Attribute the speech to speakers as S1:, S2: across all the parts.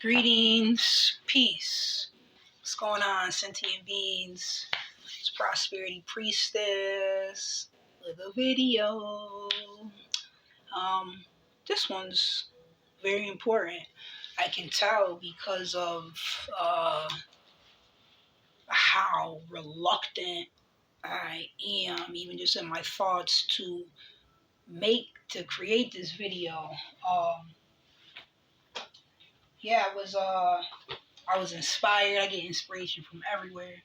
S1: Greetings, peace. What's going on, sentient beings? It's Prosperity Priestess with a video. This one's very important. I can tell because of how reluctant I am, even just in my thoughts, to create this video. I was inspired. I get inspiration from everywhere.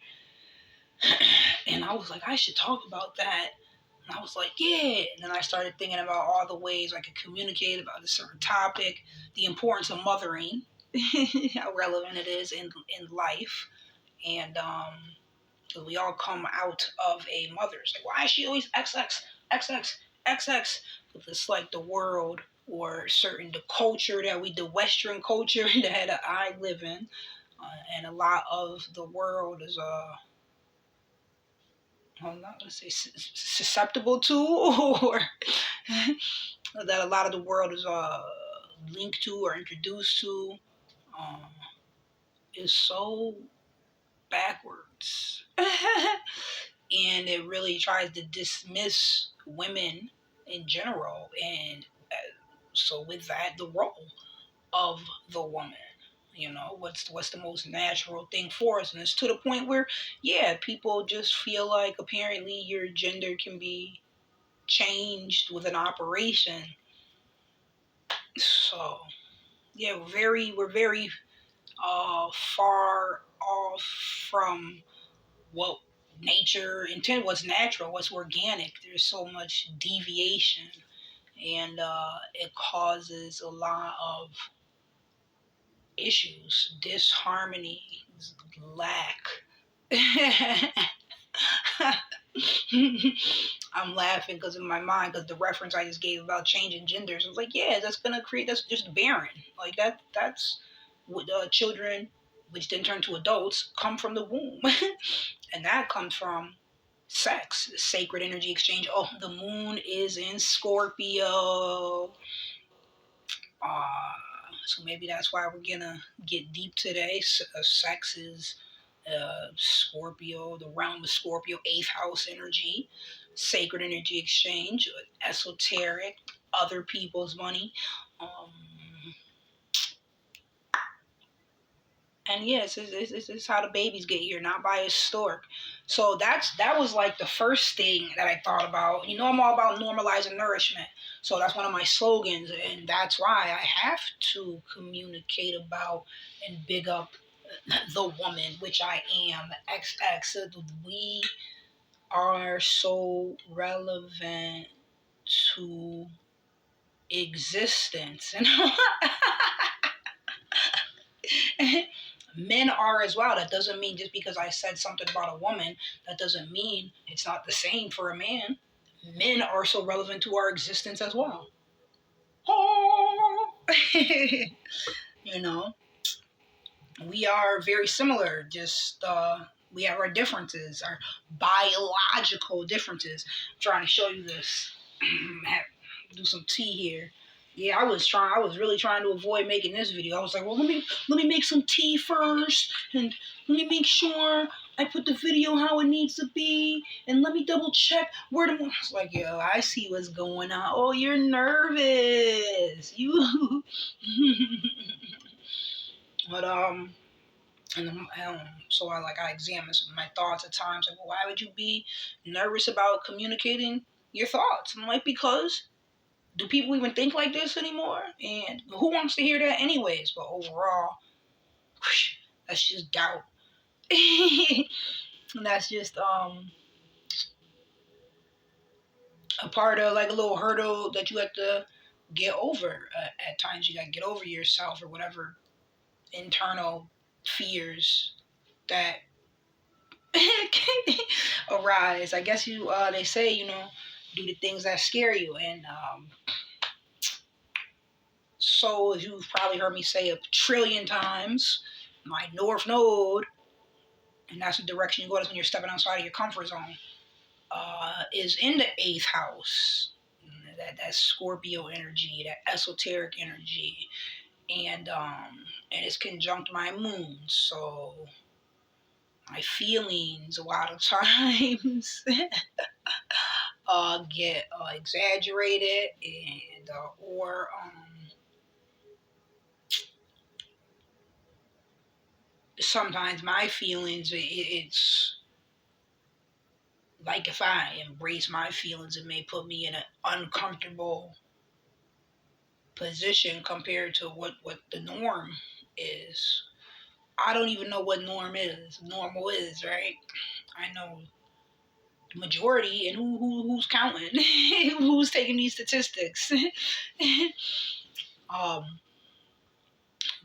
S1: And I was like, I should talk about that. And I was like, yeah. And then I started thinking about all the ways I could communicate about a certain topic, the importance of mothering, how relevant it is in life. And we all come out of a mother. It's like, why is she always XX, XX, XX? But it's like the world or the culture the Western culture that I live in. And a lot of the world is I'm not going to say susceptible to, or that a lot of the world is linked to or introduced to, is so backwards. And it really tries to dismiss women in general. And so with that, the role of the woman. What's the most natural thing for us? And it's to the point where, people just feel like apparently your gender can be changed with an operation. So, we're very far off from what nature intended, what's natural, what's organic. There's so much deviation, and it causes a lot of issues, disharmony, lack. I'm laughing because in my mind, because the reference I just gave about changing genders, I was like, that's just barren. Like that's what children, which then turn to adults, come from the womb. And that comes from sex, sacred energy exchange. Oh, the moon is in Scorpio. So maybe that's why we're gonna get deep today. Sex is Scorpio, the realm of Scorpio, 8th house energy, sacred energy exchange, esoteric, other people's money. And yes, it's how the babies get here, not by a stork. So that was like the first thing that I thought about. I'm all about normalizing nourishment. So that's one of my slogans, and that's why I have to communicate about and big up the woman, which I am, XX. We are so relevant to existence. Men are as well. That doesn't mean just because I said something about a woman, that doesn't mean it's not the same for a man. Men are so relevant to our existence as well. Oh. We are very similar, just we have our differences, our biological differences. I'm trying to show you this. Do some tea here. Yeah, I was really trying to avoid making this video. I was like, well, let me make some tea first, and let me make sure I put the video how it needs to be, and let me double check where the. I was like, yo, I see what's going on. Oh, you're nervous. You. But so I examine some of my thoughts at times. Like, well, why would you be nervous about communicating your thoughts? I'm like, because do people even think like this anymore? And who wants to hear that anyways? But overall, that's just doubt. And that's just a part of like a little hurdle that you have to get over. At times you got to get over yourself or whatever internal fears that arise. I guess they say, do the things that scare you. And so as you've probably heard me say a trillion times, my North Node, and that's the direction you go, that's when you're stepping outside of your comfort zone, is in the 8th house. That Scorpio energy, that esoteric energy. And and it's conjunct my moon. So my feelings a lot of times get exaggerated, and or sometimes my feelings, it's like if I embrace my feelings, it may put me in an uncomfortable position compared to what the norm is. I don't even know what normal is, right? I know the majority, and who's counting, who's taking these statistics. um,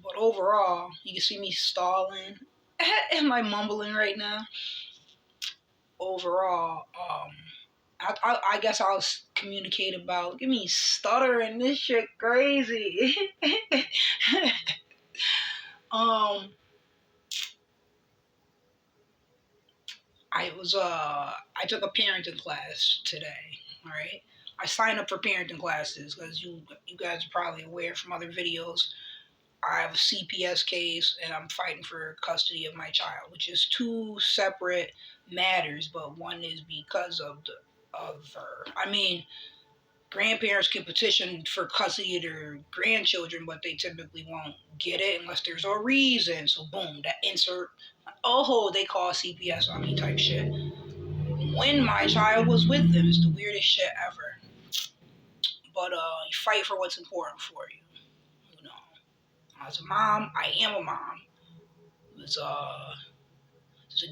S1: but overall, you can see me stalling. Am I mumbling right now? Overall, I guess I'll communicate about. Give me stuttering. This shit crazy. um, I took a parenting class today. All right, I signed up for parenting classes because you guys are probably aware from other videos. I have a CPS case and I'm fighting for custody of my child, which is two separate matters, but one is because of her. I mean, grandparents can petition for custody of their grandchildren, but they typically won't get it unless there's a reason. So boom, that insert, oh, they call CPS on me type shit. When my child was with them, it's the weirdest shit ever. But you fight for what's important for you. You know, as a mom, I am a mom. It was a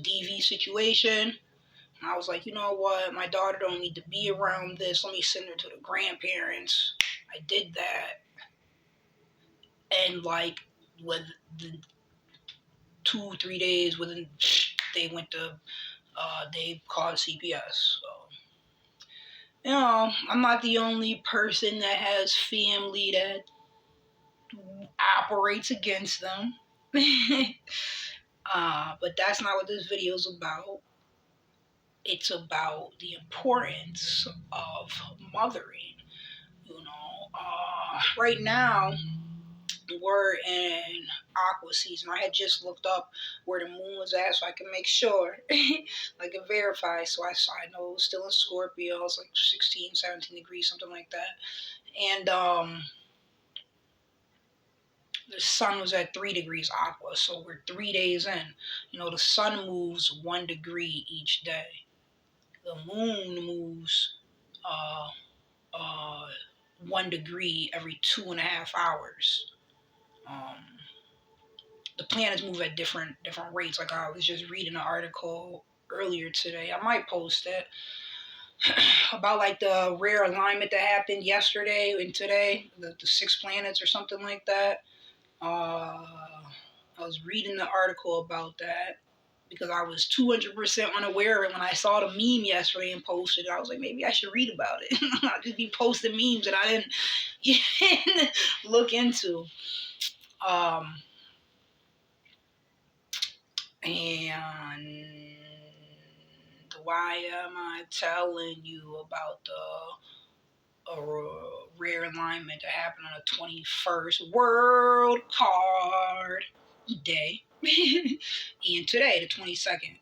S1: DV situation. And I was like, you know what? My daughter don't need to be around this. Let me send her to the grandparents. I did that, and like with the 2 3 days within, they went to they called CPS. So I'm not the only person that has family that operates against them. But that's not what this video is about. It's about the importance of mothering. Right now we're in aqua season. I had just looked up where the moon was at so I can make sure. I can verify. So I know it was still in Scorpio. It was like 16, 17 degrees, something like that. And the sun was at 3 degrees aqua. So we're 3 days in. The sun moves 1 degree each day. The moon moves uh, uh, 1 degree every 2.5 hours. Um, the planets move at different rates. Like I was just reading an article earlier today. I might post it about like the rare alignment that happened yesterday and today, the 6 planets or something like that. I was reading the article about that because I was 200% unaware of it when I saw the meme yesterday and posted it. I was like, maybe I should read about it. I'll just be posting memes that I didn't look into. And why am I telling you about the rare alignment that happened on the 21st World Card Day? And today, the 22nd.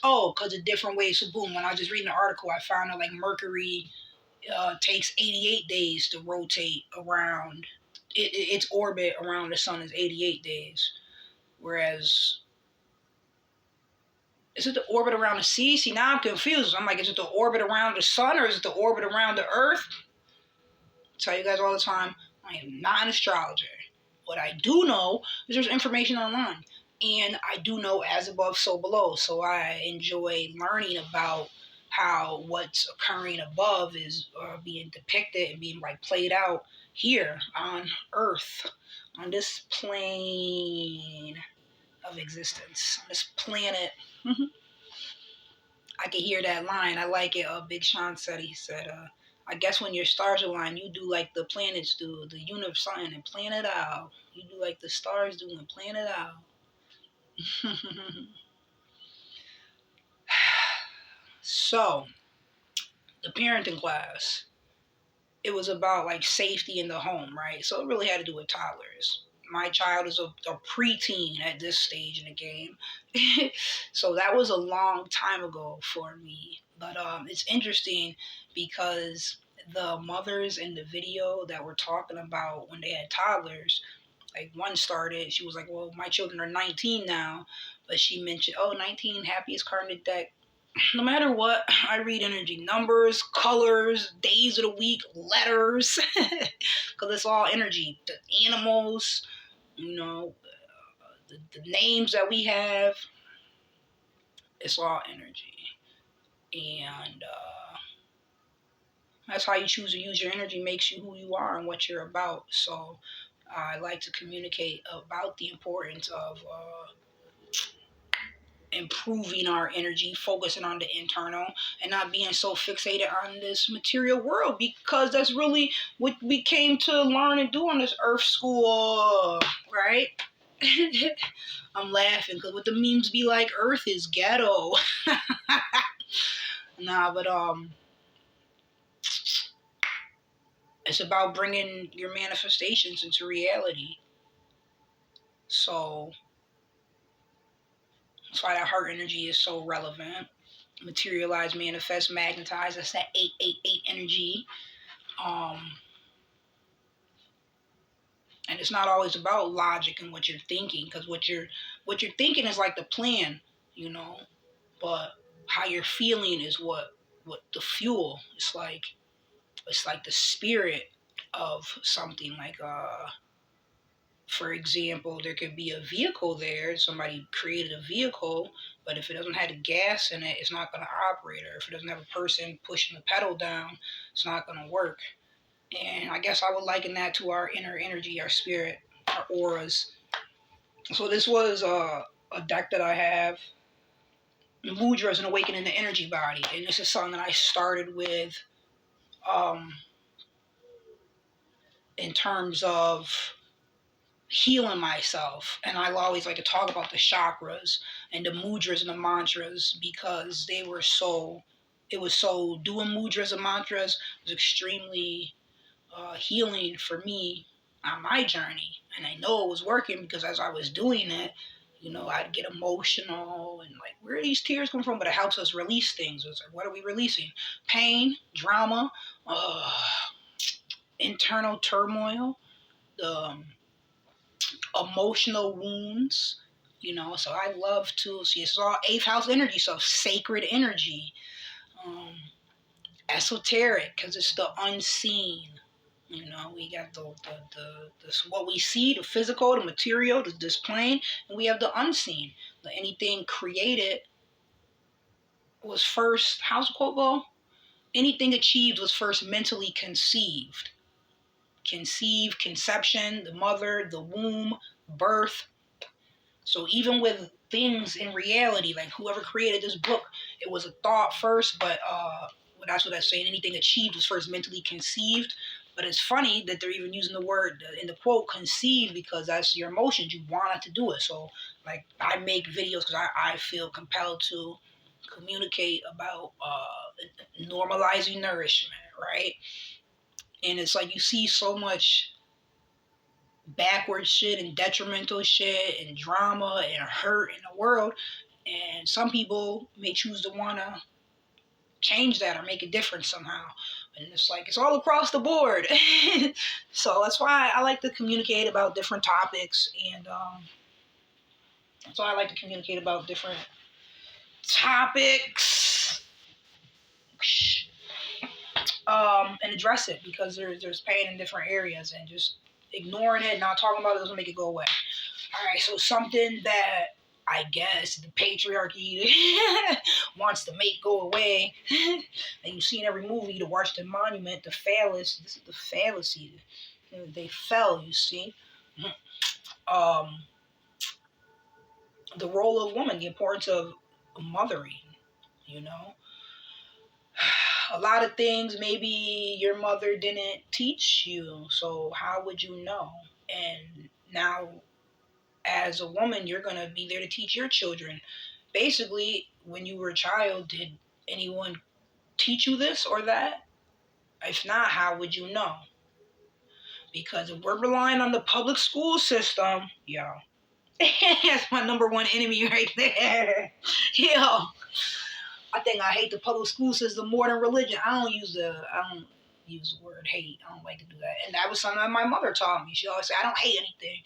S1: Oh, because of different ways. So boom, when I was just reading the article, I found out like Mercury takes 88 days to rotate around. Its orbit around the sun is 88 days. Whereas, is it the orbit around the sea? See, now I'm confused. I'm like, is it the orbit around the sun or is it the orbit around the earth? I tell you guys all the time, I am not an astrologer. What I do know is there's information online. And I do know as above, so below. So I enjoy learning about how what's occurring above is being depicted and being like played out here on Earth, on this plane of existence, on this planet. I can hear that line. I like it. Big Sean said, he said, I guess when your stars align, you do like the planets do, the universe and plan it out. You do like the stars do and plan it out. So, the parenting class, it was about like safety in the home, right? So it really had to do with toddlers. my child is a preteen at this stage in the game. So that was a long time ago for me. But it's interesting because the mothers in the video that were talking about when they had toddlers, like one started, she was like, well, my children are 19 now. But she mentioned, oh, 19, happiest card in the deck. No matter what, I read energy, numbers, colors, days of the week, letters, because it's all energy. The animals, you know, the names that we have, it's all energy. And that's how you choose to use your energy, makes you who you are and what you're about. So I like to communicate about the importance of improving our energy, focusing on the internal, and not being so fixated on this material world, because that's really what we came to learn and do on this earth school, right? I'm laughing because what the memes be like, earth is ghetto. Nah, but it's about bringing your manifestations into reality. So that's why that heart energy is so relevant. Materialize, manifest, magnetize. That's that 888 energy. Um, and it's not always about logic and what you're thinking, because what you're thinking is like the plan, you know. But how you're feeling is what the fuel. It's like the spirit of something. Like for example, there could be a vehicle there. Somebody created a vehicle, but if it doesn't have the gas in it, it's not going to operate. Or if it doesn't have a person pushing the pedal down, it's not going to work. And I guess I would liken that to our inner energy, our spirit, our auras. So this was a deck that I have. Mudras and Awakening the Energy Body. And this is something that I started with um, in terms of healing myself. And I always like to talk about the chakras and the mudras and the mantras, because it was so, doing mudras and mantras was extremely healing for me on my journey. And I know it was working because as I was doing it, I'd get emotional and like, where are these tears come from? But it helps us release things. It's like, what are we releasing? Pain, drama, internal turmoil, the emotional wounds. So I love to see, it's all eighth house energy, so sacred energy, um, esoteric, because it's the unseen. We got the what we see, the physical, the material, this plane, and we have the unseen. Anything created was first, how's the quote go? Anything achieved was first mentally conceived. Conceive, conception, the mother, the womb, birth. So even with things in reality, like whoever created this book, it was a thought first, but that's what I'm saying. Anything achieved was first mentally conceived. But it's funny that they're even using the word in the quote "conceive" because that's your emotions. You wanted to do it. So like I make videos because I feel compelled to communicate about normalizing nourishment, right? And it's like you see so much backward shit and detrimental shit and drama and hurt in the world, and some people may choose to want to change that or make a difference somehow, and it's like it's all across the board. So that's why I like to communicate about different topics, and that's why I like to communicate about different topics, and address it, because there's pain in different areas, and just ignoring it and not talking about it doesn't make it go away. All right, so something that I guess the patriarchy wants to make go away, and you see in every movie, the Washington Monument, the phallus. This is the fallacy. They fell, you see. Um, the role of woman, the importance of mothering. You know, a lot of things maybe your mother didn't teach you, so how would you know? And now, as a woman, you're going to be there to teach your children. Basically, when you were a child, did anyone teach you this or that? If not, how would you know? Because if we're relying on the public school system, yo, that's my number one enemy right there. Yo, I think I hate the public school system more than religion. I don't use the word hate. I don't like to do that. And that was something that my mother taught me. She always said, I don't hate anything.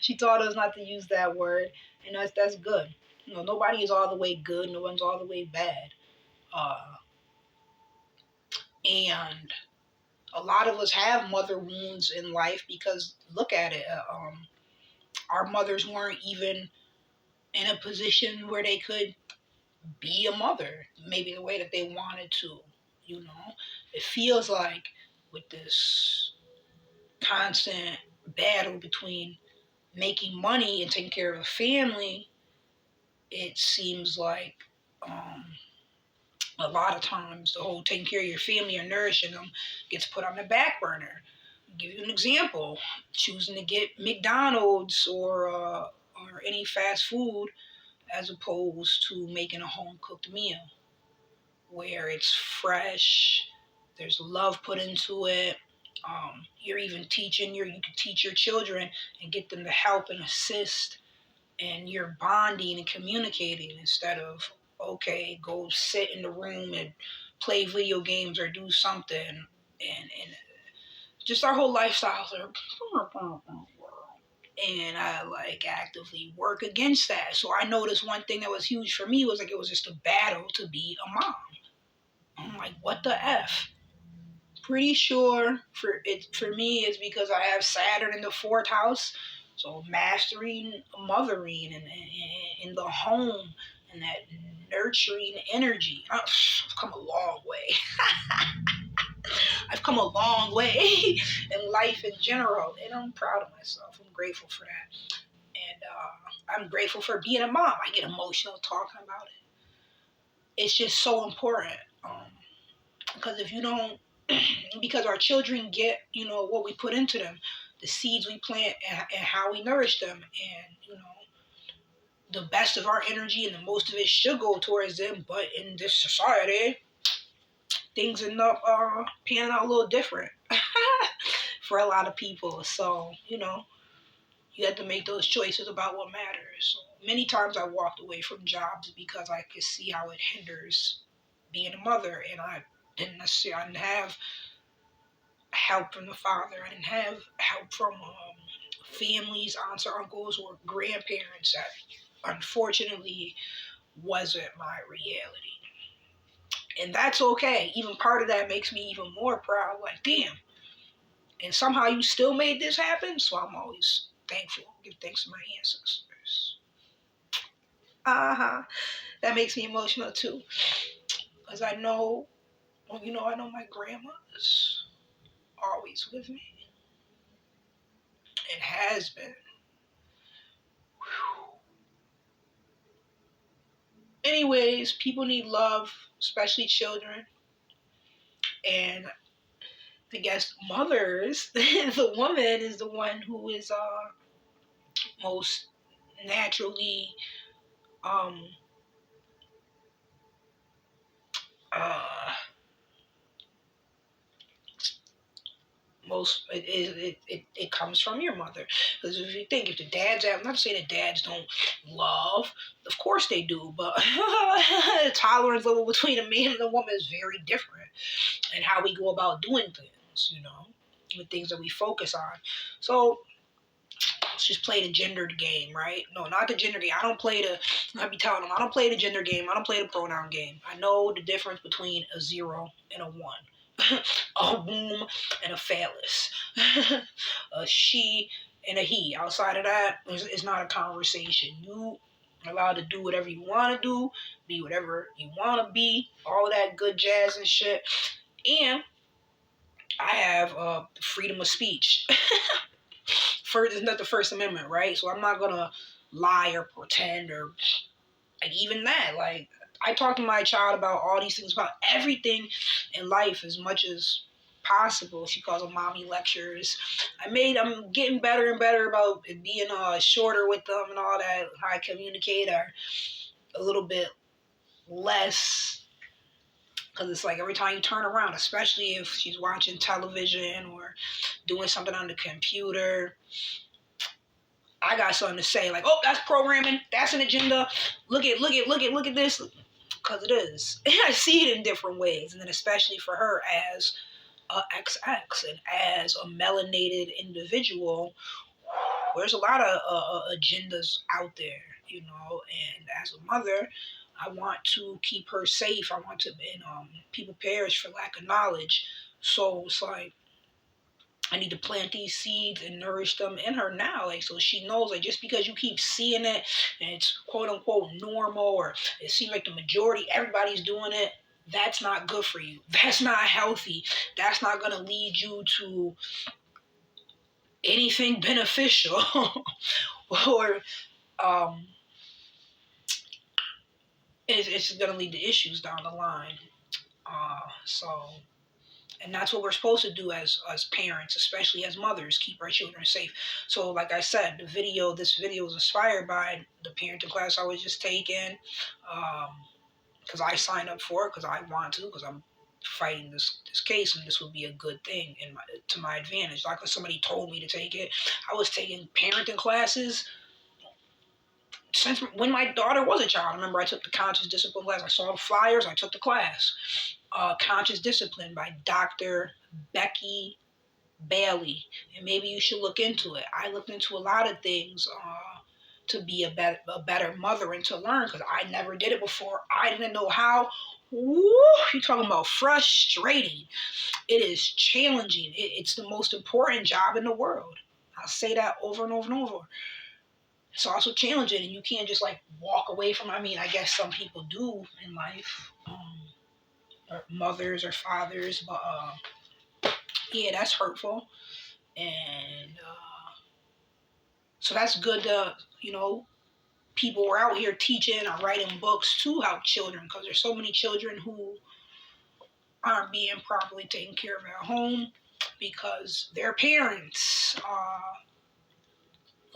S1: She taught us not to use that word. And that's good. You know, nobody is all the way good. No one's all the way bad. And a lot of us have mother wounds in life because look at it. Our mothers weren't even in a position where they could be a mother, maybe the way that they wanted to. You know, it feels like with this constant battle between making money and taking care of a family, it seems like a lot of times the whole taking care of your family or nourishing them gets put on the back burner. I'll give you an example: choosing to get McDonald's or any fast food as opposed to making a home cooked meal where it's fresh, there's love put into it. You're even you can teach your children and get them to help and assist, and you're bonding and communicating instead of, okay, go sit in the room and play video games or do something. And just our whole lifestyles are, and I like actively work against that. So I noticed one thing that was huge for me was like it was just a battle to be a mom. I'm like, what the F? Pretty sure for me it's because I have Saturn in the fourth house. So mastering mothering and in the home and that nurturing energy. I've come a long way. I've come a long way in life in general, and I'm proud of myself. I'm grateful for that. And I'm grateful for being a mom. I get emotional talking about it. It's just so important. Because if you don't, because our children get, what we put into them, the seeds we plant and how we nourish them. And, the best of our energy and the most of it should go towards them. But in this society, things end up panning out a little different for a lot of people. So, you have to make those choices about what matters. So many times I walked away from jobs because I could see how it hinders being a mother. And I didn't have help from the father. I didn't have help from families, aunts or uncles or grandparents. That unfortunately wasn't my reality. And that's okay. Even part of that makes me even more proud. Like, damn. And somehow you still made this happen. So I'm always thankful. Give thanks to my ancestors. That makes me emotional too. Because I know my grandma's always with me. It has been. Anyways, people need love, especially children. And I guess mothers, the woman is the one who is most naturally um, uh, it comes from your mother. Because if you think, if the dads have, I'm not saying that dads don't love, of course they do, but the tolerance level between a man and a woman is very different, and how we go about doing things, the things that we focus on. So let's just play the gendered game, right? No, not the gender game. I be telling them, I don't play the gender game. I don't play the pronoun game. I know the difference between a 0 and a 1. A womb and a phallus. A she and a he. Outside of that, it's not a conversation. You are allowed to do whatever you want to do, be whatever you want to be, all that good jazz and shit. And I have freedom of speech. It's not the First Amendment, right? So I'm not gonna lie or pretend or like even that. Like I talk to my child about all these things, about everything in life as much as possible. She calls them mommy lectures. I'm getting better and better about being shorter with them and all that. How I communicate are a little bit less Because it's like every time you turn around, especially if she's watching television or doing something on the computer, I got something to say. Like, oh, that's programming. That's an agenda. Look at this. Because it is. And I see it in different ways. And then especially for her as a XX and as a melanated individual, there's a lot of agendas out there, you know. And as a mother, I want to keep her safe. I want to, and people perish for lack of knowledge. So it's like I need to plant these seeds and nourish them in her now, like so she knows, like just because you keep seeing it and it's quote unquote normal, or it seems like the majority, everybody's doing it. That's not good for you. That's not healthy. That's not gonna lead you to anything beneficial, or um, it's going to lead to issues down the line. So, and that's what we're supposed to do as parents, especially as mothers, keep our children safe. So, like I said, this video was inspired by the parenting class I was just taking, because I signed up for it because I want to, because I'm fighting this case, and this would be a good thing to my advantage. Like if somebody told me to take it, I was taking parenting classes since when my daughter was a child. I remember I took the conscious discipline class. I saw the flyers. I took the class. Conscious Discipline by Dr. Becky Bailey. And maybe you should look into it. I looked into a lot of things to be a better mother and to learn, because I never did it before. I didn't know how. Woo, you're talking about frustrating. It is challenging. It's the most important job in the world. I'll say that over and over and over. It's also challenging, and you can't just like walk away from it. I mean, I guess some people do in life, or mothers or fathers, but yeah, that's hurtful. And so that's good to, you know, people are out here teaching or writing books to help children, because there's so many children who aren't being properly taken care of at home because their parents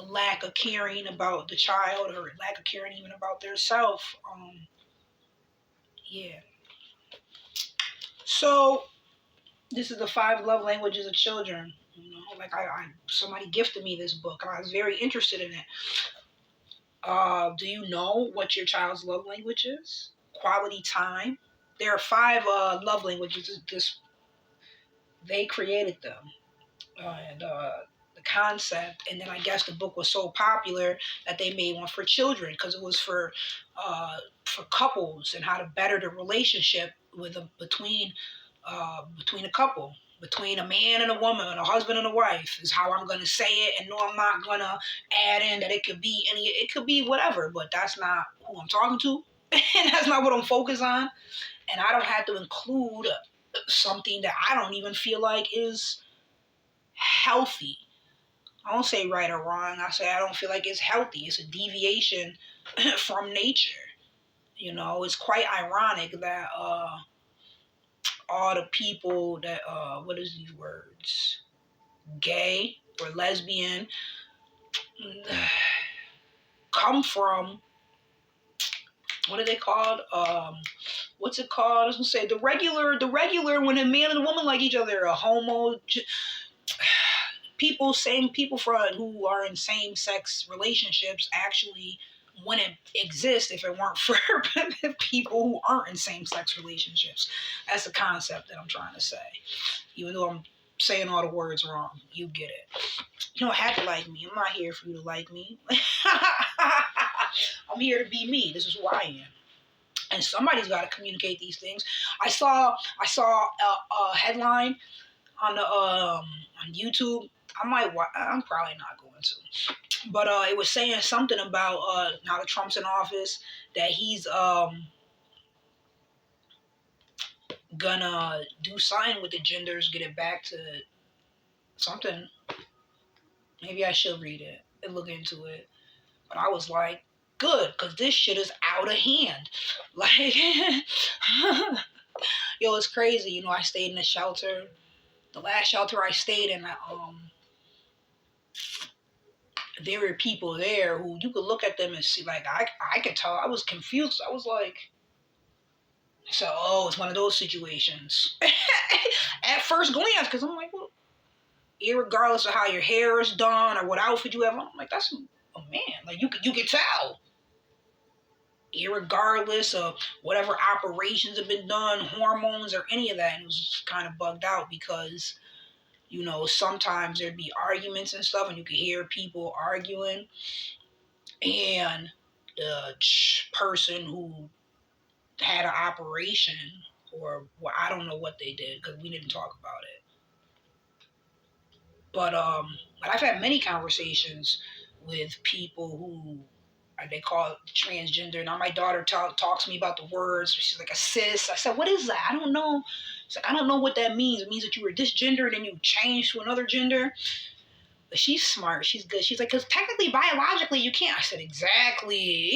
S1: lack of caring about the child, or lack of caring even about their self. Yeah. So this is the 5 love languages of children. You know, like somebody gifted me this book, and I was very interested in it. Do you know what your child's love language is? Quality time. There are 5 love languages. They created them, and the concept. And then I guess the book was so popular that they made one for children, because it was for couples and how to better the relationship between a couple, between a man and a woman, and a husband and a wife, is how I'm going to say it. And no, I'm not going to add in that it could be it could be whatever, but that's not who I'm talking to. And that's not what I'm focused on. And I don't have to include something that I don't even feel like is healthy. I don't say right or wrong. I say I don't feel like it's healthy. It's a deviation from nature. You know, it's quite ironic that all the people that what is these words? Gay or lesbian come from, what are they called? What's it called? I was gonna say the regular when a man and a woman like each other, a homo. Same people who are in same-sex relationships actually wouldn't exist if it weren't for people who aren't in same-sex relationships. That's the concept that I'm trying to say. Even though I'm saying all the words wrong, you get it. You don't have to like me. I'm not here for you to like me. I'm here to be me. This is who I am. And somebody's got to communicate these things. I saw a headline on the on YouTube. I'm probably not going to, but it was saying something about now that Trump's in office, that he's gonna do something with the genders, get it back to something. Maybe I should read it and look into it. But I was like, good, because this shit is out of hand. Like, yo, it's crazy. You know, I stayed in a shelter. The last shelter I stayed in, there were people there who you could look at them and see, like, I could tell. I was confused. I was like, So, oh, it's one of those situations. At first glance, because I'm like, well, irregardless of how your hair is done or what outfit you have on, I'm like, that's a man. Like, you can tell. Irregardless of whatever operations have been done, hormones or any of that. And it was kind of bugged out because, sometimes there'd be arguments and stuff and you could hear people arguing. And the person who had an operation, or well, I don't know what they did because we didn't talk about it. But I've had many conversations with people who they call it transgender. Now my daughter talks to me about the words. She's like a cis. I said, what is that? I don't know. She's like, I don't know what that means. It means that you were this gender and then you changed to another gender. But she's smart. She's good. She's like, because technically, biologically, you can't. I said, exactly.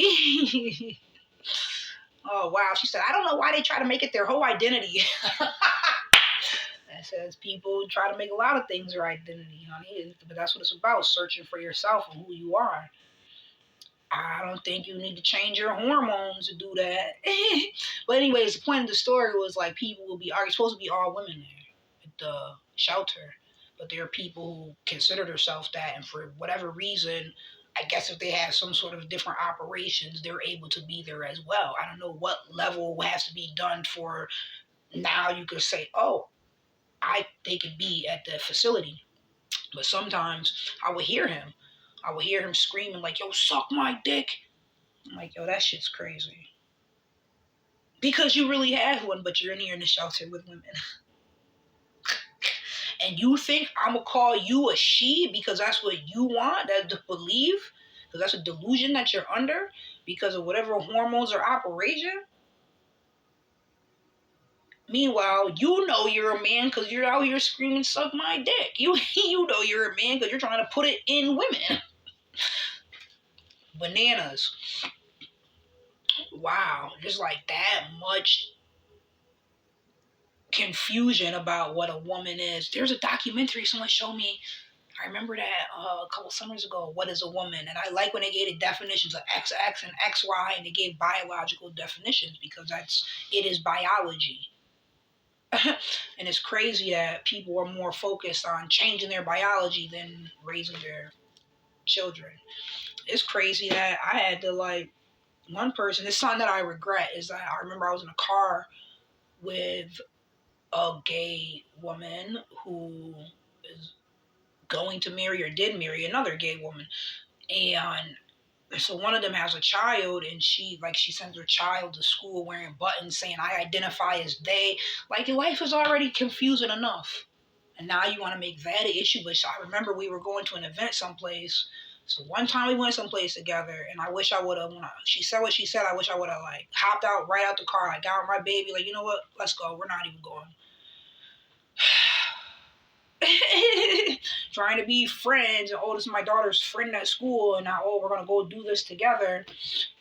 S1: Oh, wow. She said, I don't know why they try to make it their whole identity. That says people try to make a lot of things their identity, honey. But that's what it's about, searching for yourself and who you are. I don't think you need to change your hormones to do that. But anyways, the point of the story was like people will be supposed to be all women there at the shelter. But there are people who consider themselves that, and for whatever reason, I guess if they have some sort of different operations, they're able to be there as well. I don't know what level has to be done for now you could say, oh, they could be at the facility. But sometimes I would hear him. I would hear him screaming like, yo, suck my dick. I'm like, yo, that shit's crazy. Because you really have one, but you're in here in the shelter with women. And you think I'm going to call you a she because that's what you want, that's to believe? Because that's a delusion that you're under because of whatever hormones or operation? Meanwhile, you know you're a man because you're out here screaming, suck my dick. You know you're a man because you're trying to put it in women. Bananas. Wow. Just like that much confusion about what a woman is. There's a documentary someone showed me. I remember that a couple summers ago. What is a woman? And I like when they gave the definitions of XX and XY, and they gave biological definitions because it is biology. And it's crazy that people are more focused on changing their biology than raising their children. It's crazy that I had to one person. It's something that I regret is that I remember I was in a car with a gay woman who is going to marry or did marry another gay woman. And so one of them has a child and she sends her child to school wearing buttons saying, I identify as they. Like, your life is already confusing enough. And now you want to make that an issue. But I remember we were going to an event someplace. So one time we went someplace together, and I wish I would have, she said what she said, I wish I would have, hopped out right out the car. I got my baby, you know what? Let's go. We're not even going. Trying to be friends, and this is my daughter's friend at school, and now, we're going to go do this together.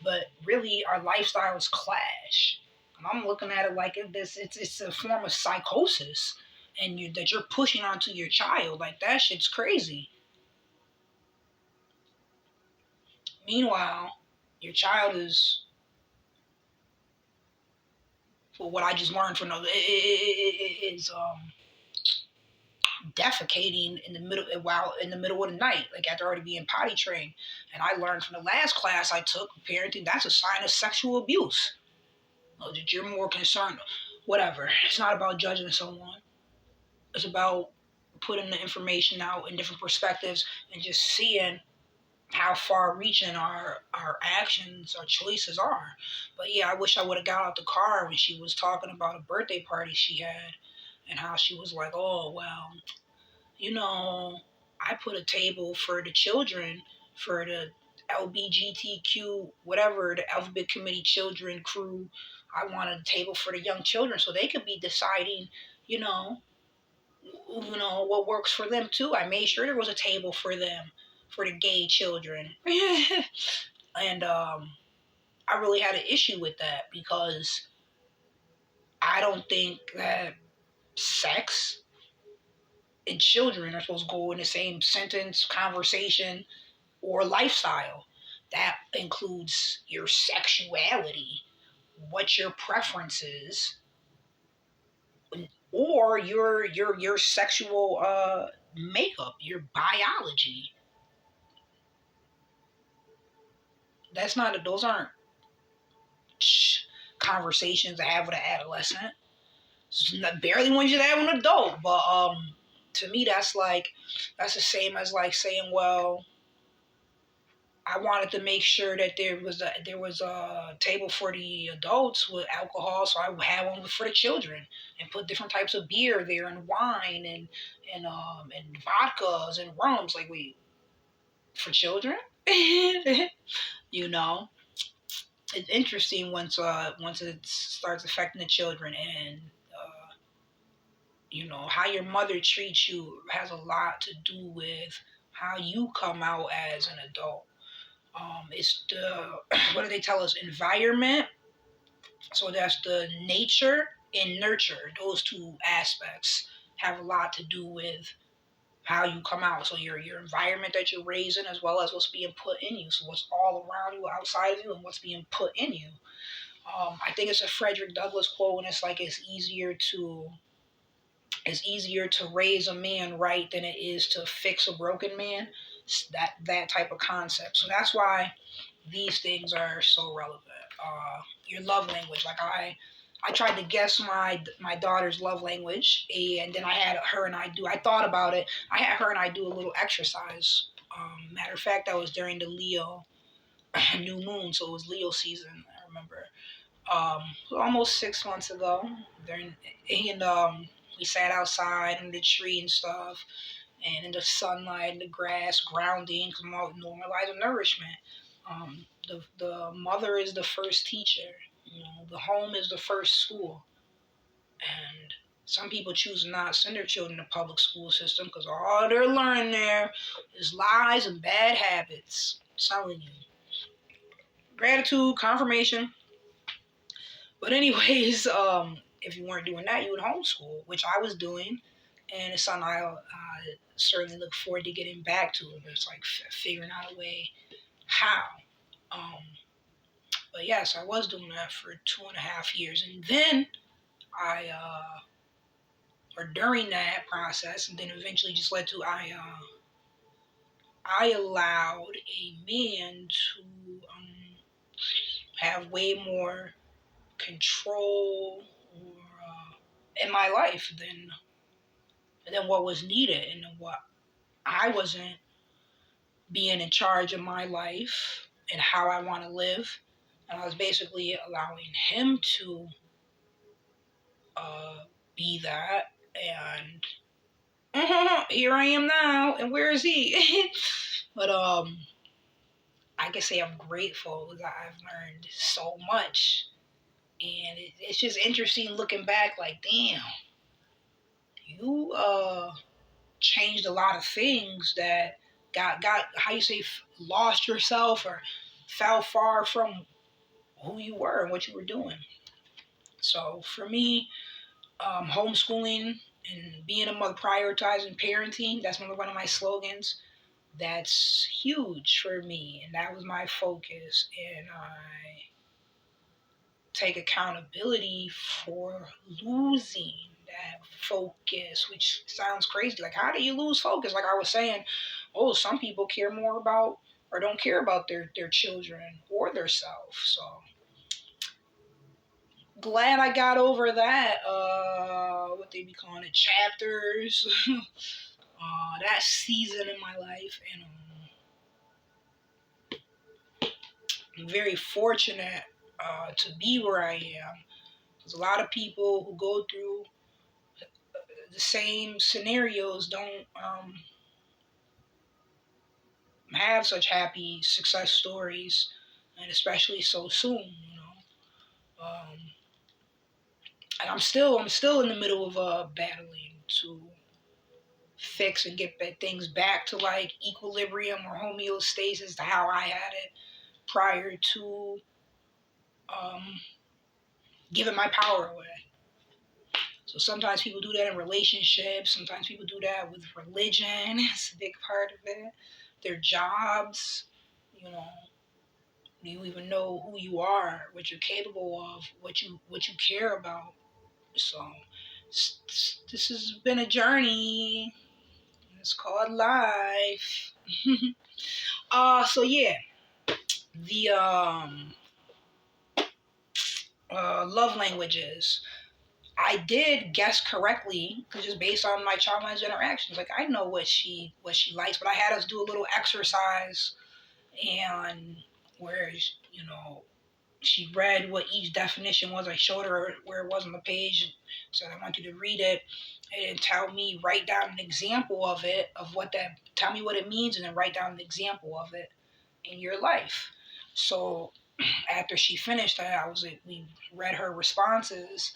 S1: But really, our lifestyles clash. And I'm looking at it like it's a form of psychosis, and that you're pushing onto your child. Like, that shit's crazy. Meanwhile, your child is, for what I just learned from is defecating in the middle of the night, after already being potty trained. And I learned from the last class I took, parenting, that's a sign of sexual abuse. That you're more concerned. Whatever. It's not about judging someone. It's about putting the information out in different perspectives and just seeing how far-reaching our actions, our choices are. But yeah, I wish I would have got out the car when she was talking about a birthday party she had and how she was like, oh, well, I put a table for the children, for the LBGTQ, whatever, the Alphabet Committee children crew. I wanted a table for the young children so they could be deciding, what works for them too. I made sure there was a table for them, for the gay children. And I really had an issue with that because I don't think that sex and children are supposed to go in the same sentence, conversation, or lifestyle. That includes your sexuality. what your preference is, or your sexual makeup, your biology. That's not those aren't conversations to have with an adolescent. Barely ones you have with an adult. But to me, that's the same as like saying, well, I wanted to make sure that there was a table for the adults with alcohol, so I would have one for the children and put different types of beer there and wine and vodkas and rums. Like, wait, for children? you know, it's interesting once it starts affecting the children, and how your mother treats you has a lot to do with how you come out as an adult. It's the what do they tell us? Environment. So that's the nature and nurture. Those two aspects have a lot to do with how you come out. So your environment that you're raised in, as well as what's being put in you. So what's all around you, outside of you, and what's being put in you. I think it's a Frederick Douglass quote, and it's like it's easier to raise a man right than it is to fix a broken man. It's that type of concept. So that's why these things are so relevant. Your love language, like I tried to guess my daughter's love language, and then I had her and I do. I thought about it. I had her and I do a little exercise. Matter of fact, that was during the Leo new moon, so it was Leo season. I remember almost 6 months ago. During and we sat outside in the tree and stuff, and in the sunlight and the grass, grounding, normalizing nourishment. The mother is the first teacher. The home is the first school, and some people choose not to send their children to public school system because all they're learning there is lies and bad habits. I'm telling you, gratitude, confirmation. But anyways, if you weren't doing that, you would homeschool, which I was doing, and it's something I certainly look forward to getting back to. But it's like figuring out a way how. Um, but yes, I was doing that for 2.5 years, and then or during that process, and then eventually just led to I allowed a man to have way more control or in my life than what was needed, and what I wasn't being in charge of my life and how I want to live. And I was basically allowing him to uh, be that. And here I am now. And where is he? But I can say I'm grateful that I've learned so much. And it's just interesting looking back, like, damn, you changed a lot of things that got how you say lost yourself or fell far from who you were and what you were doing. So for me, homeschooling and being a mother, prioritizing parenting, that's one of my slogans. That's huge for me, and that was my focus. And I take accountability for losing that focus, which sounds crazy. Like, how do you lose focus? Like I was saying, oh, some people care more about or don't care about their children or their self. So glad I got over that. What they be calling it, chapters. That season in my life, and I'm very fortunate to be where I am. There's a lot of people who go through the same scenarios don't have such happy success stories, and especially so soon. And I'm still in the middle of battling to fix and get things back to like equilibrium or homeostasis to how I had it prior to um, giving my power away. So sometimes people do that in relationships. Sometimes people do that with religion. It's a big part of it. Their jobs, you know, Do you even know who you are, what you're capable of, what you care about? So this has been a journey. It's called life. So yeah, the love languages. I did guess correctly because just based on my child's interactions, like I know what she likes, but I had us do a little exercise and where she read what each definition was. I showed her where it was on the page, said I want you to read it and tell me, write down an example of it, tell me what it means, and then write down an example of it in your life. So after she finished that, we read her responses,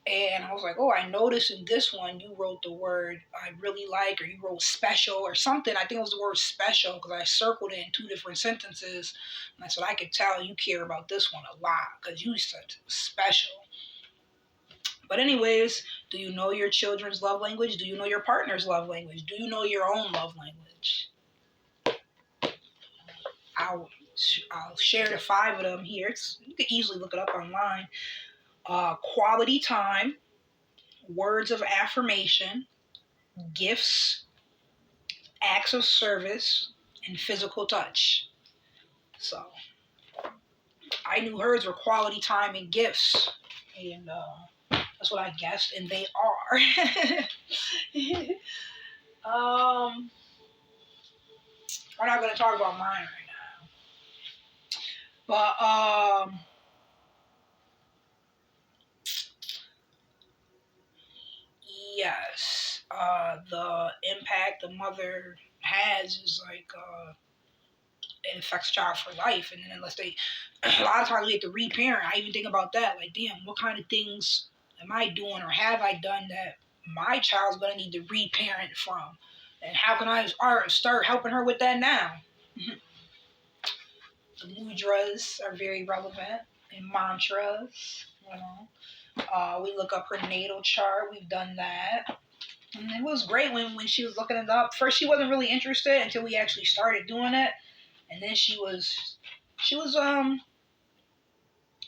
S1: and I was like, oh, I noticed in this one you wrote the word I really like, or you wrote special or something. I think it was the word special because I circled it in 2 different sentences. And I said, I could tell you care about this one a lot because you said special. But anyways, do you know your children's love language? Do you know your partner's love language? Do you know your own love language? I'll share the 5 of them here. You can easily look it up online. Quality time, words of affirmation, gifts, acts of service, and physical touch. So I knew hers were quality time and gifts, and that's what I guessed, and they are. We're not going to talk about mine right now, but yes, the impact the mother has is like it affects a child for life. And then unless they, a lot of times we have to reparent. I even think about that. Like, damn, what kind of things am I doing or have I done that my child's gonna need to reparent from? And how can I start helping her with that now? The mudras are very relevant and mantras. We look up her natal chart. We've done that. And it was great when she was looking it up. First, she wasn't really interested until we actually started doing it. And then she was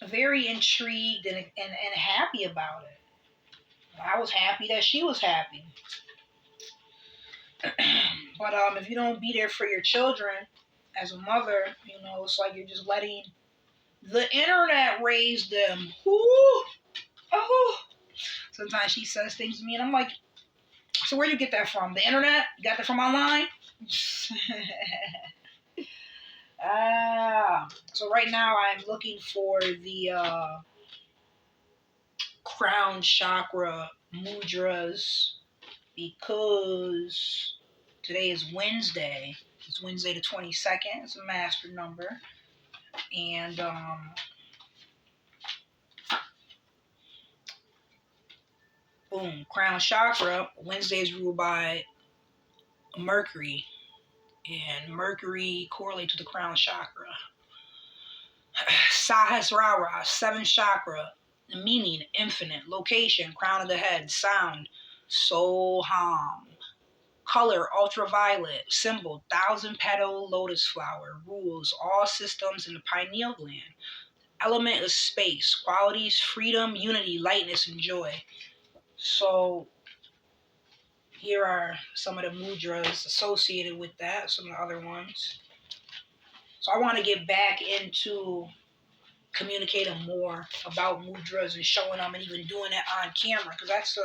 S1: very intrigued and happy about it. I was happy that she was happy. But if you don't be there for your children as a mother, it's like you're just letting the internet raise them. Ooh, oh. Sometimes she says things to me and I'm like, so where'd you get that from? The internet? You got that from online? So right now I'm looking for the crown chakra mudras because today is Wednesday. It's Wednesday the 22nd. It's a master number. And boom, crown chakra. Wednesday is ruled by Mercury. And Mercury correlates to the crown chakra. Sahasrara, 7th chakra. The meaning, infinite. Location, crown of the head. Sound, Soham. Color, ultraviolet. Symbol, 1,000-petal lotus flower. Rules, all systems in the pineal gland. Element is space. Qualities, freedom, unity, lightness, and joy. So here are some of the mudras associated with that, some of the other ones. So I want to get back into communicating more about mudras and showing them and even doing it on camera, because that's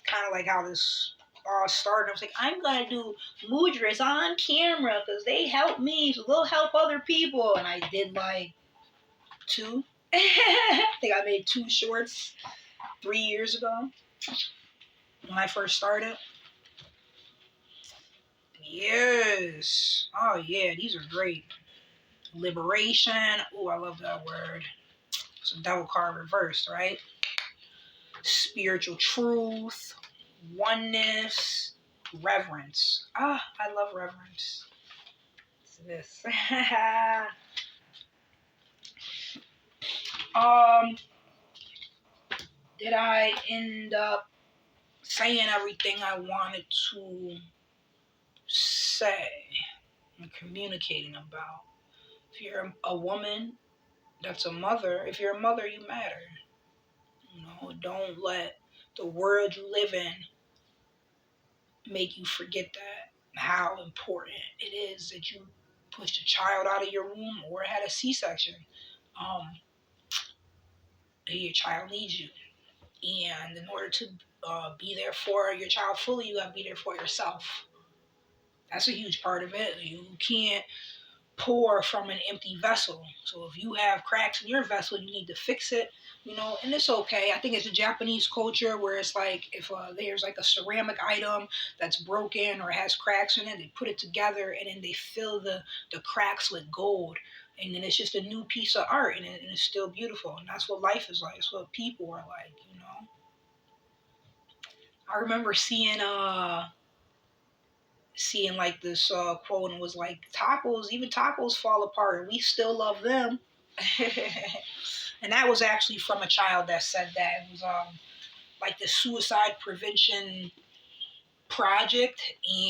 S1: kind of like how this all started. I was like, I'm going to do mudras on camera because they help me, so they'll help other people. And I did like 2. I think I made 2 shorts 3 years ago when I first started. Yes. Oh, yeah, these are great. Liberation. Oh, I love that word. It's a devil card reversed, right? Spiritual truth. Oneness. Reverence. I love reverence. It's this. Did I end up saying everything I wanted to say and communicating about? If you're a woman that's a mother, if you're a mother, you matter. Don't let the world you live in make you forget that, how important it is that you pushed a child out of your womb or had a C-section. Um, your child needs you. And in order to be there for your child fully, you gotta be there for yourself. That's a huge part of it. You can't pour from an empty vessel. So if you have cracks in your vessel, you need to fix it, and it's okay. I think it's a Japanese culture where it's like if there's like a ceramic item that's broken or has cracks in it, they put it together and then they fill the cracks with gold. And then it's just a new piece of art and it's still beautiful. And that's what life is like. It's what people are like. I remember seeing like this quote, and it was like even tacos fall apart and we still love them. And that was actually from a child that said that. It was like the suicide prevention project,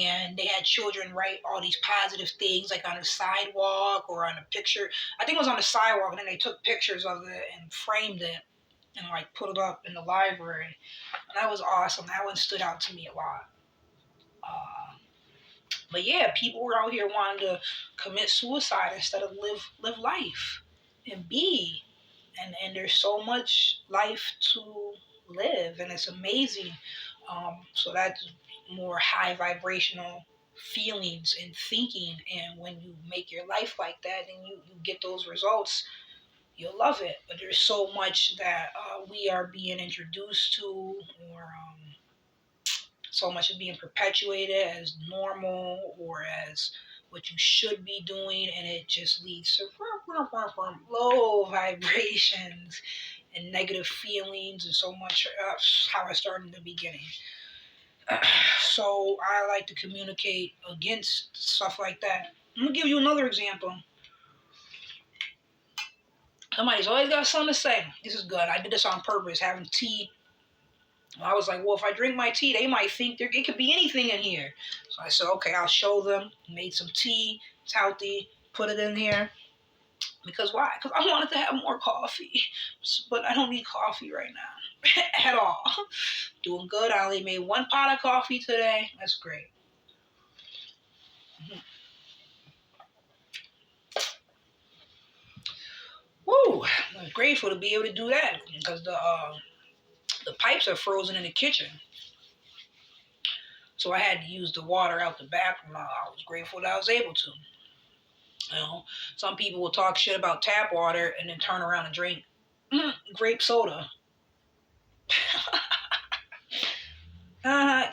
S1: and they had children write all these positive things like on a sidewalk or on a picture. I think it was on the sidewalk, and then they took pictures of it and framed it and like put it up in the library. And that was awesome. That one stood out to me a lot. But yeah, people were out here wanting to commit suicide instead of live life and be. And there's so much life to live, and it's amazing. So that's more high vibrational feelings and thinking. And when you make your life like that and you get those results, you'll love it. But there's so much that we are being introduced to, or so much is being perpetuated as normal or as what you should be doing, and it just leads to low vibrations and negative feelings and so much. How I started in the beginning. So I like to communicate against stuff like that. I'm gonna give you another example. Somebody's always got something to say. This is good. I did this on purpose, having tea. I was like, well, if I drink my tea, they might think it could be anything in here. So I said, okay, I'll show them. Made some tea. It's healthy. Put it in here. Because why? Because I wanted to have more coffee. But I don't need coffee right now. At all. Doing good. I only made 1 pot of coffee today. That's great. Mm-hmm. Woo! I'm grateful to be able to do that. Because the pipes are frozen in the kitchen. So I had to use the water out the bathroom. I was grateful that I was able to. Some people will talk shit about tap water and then turn around and drink grape soda.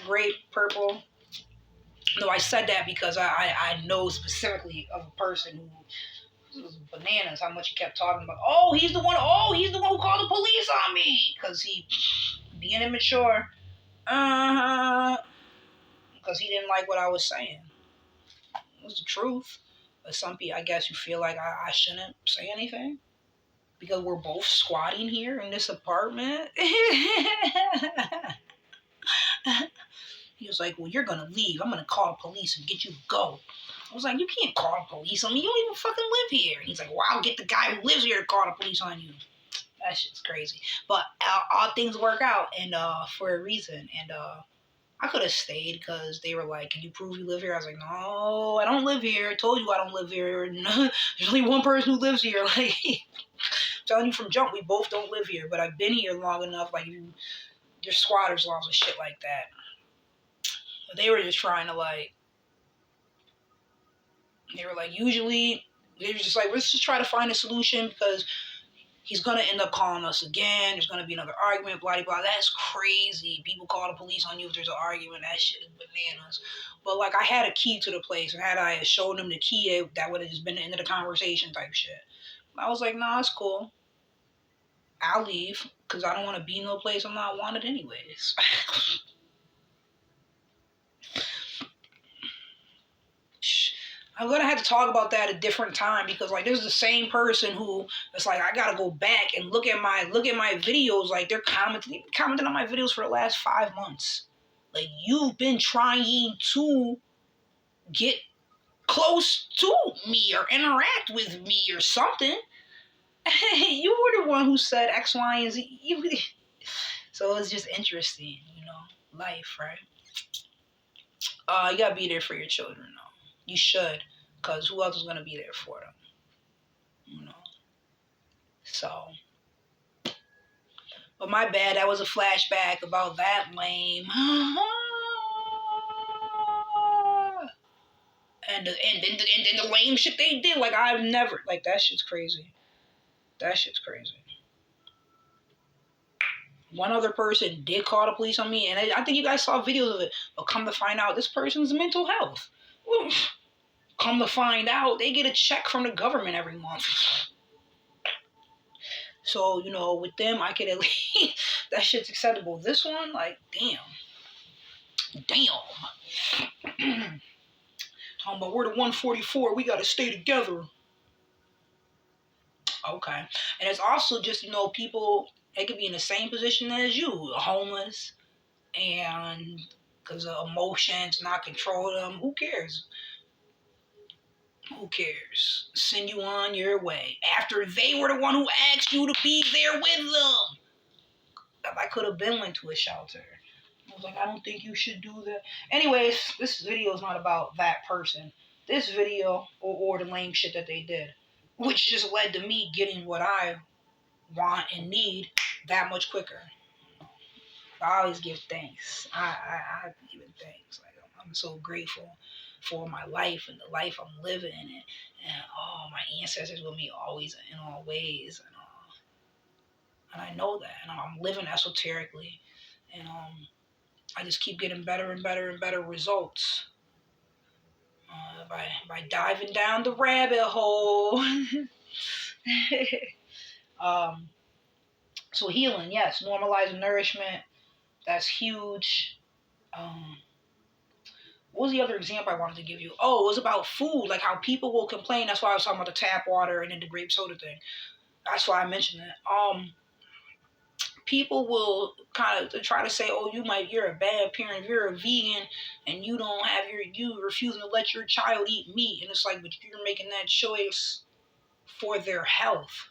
S1: Grape, purple. No, I said that because I know specifically of a person who was bananas how much he kept talking about. He's the one who called the police on me because he being immature. Because he didn't like what I was saying. It was the truth. But some people, I guess, you feel like I shouldn't say anything because we're both squatting here in this apartment. He was like, well, you're going to leave. I'm going to call the police and get you to go. I was like, you can't call the police on me. You don't even fucking live here. And he's like, well, I'll get the guy who lives here to call the police on you. That shit's crazy. But all things work out and for a reason. And I could have stayed because they were like, can you prove you live here? I was like, no, I don't live here. I told you I don't live here. There's only one person who lives here. Like, I'm telling you from jump, we both don't live here. But I've been here long enough. Like, there's squatters laws and shit like that. But they were just trying to they were like, usually, they were just like, let's just try to find a solution because he's going to end up calling us again. There's going to be another argument, blah, blah, blah. That's crazy. People call the police on you if there's an argument. That shit is bananas. But, I had a key to the place. And had I shown them the key, that would have just been the end of the conversation type shit. I was like, nah, it's cool. I'll leave because I don't want to be in no place I'm not wanted anyways. I'm going to have to talk about that a different time because, this is the same person who it's like, I got to go back and look at my videos. Like, they've commented on my videos for the last 5 months. Like, you've been trying to get close to me or interact with me or something. You were the one who said X, Y, and Z. So it's just interesting, life, right? You gotta be there for your children, though. You should, because who else is gonna be there for them? So, but my bad, that was a flashback about that lame. And the lame shit they did, like I've never, like that shit's crazy. That shit's crazy. One other person did call the police on me, and I think you guys saw videos of it, but come to find out, this person's mental health. Come to find out, they get a check from the government every month. So, with them, I could at least, that shit's acceptable. This one, like, damn. Talking about, we're the 144, we gotta stay together. Okay. And it's also just, people, they could be in the same position as you, homeless, and because of emotions not control them. Who cares? Who cares? Send you on your way after they were the one who asked you to be there with them. I could have been went to a shelter. I was like, I don't think you should do that. Anyways, this video is not about that person. This video, or the lame shit that they did, which just led to me getting what I want and need that much quicker. I always give thanks. I give thanks. Like I'm so grateful for my life and the life I'm living, and my ancestors with me always in all ways, and I know that, and I'm living esoterically, and I just keep getting better and better and better results by diving down the rabbit hole. So healing, yes, normalizing nourishment, that's huge. What was the other example I wanted to give you? Oh, it was about food, like how people will complain. That's why I was talking about the tap water and then the grape soda thing. That's why I mentioned that. People will kind of try to say, oh, you're a bad parent, you're a vegan, and you refusing to let your child eat meat. And it's like, but you're making that choice for their health.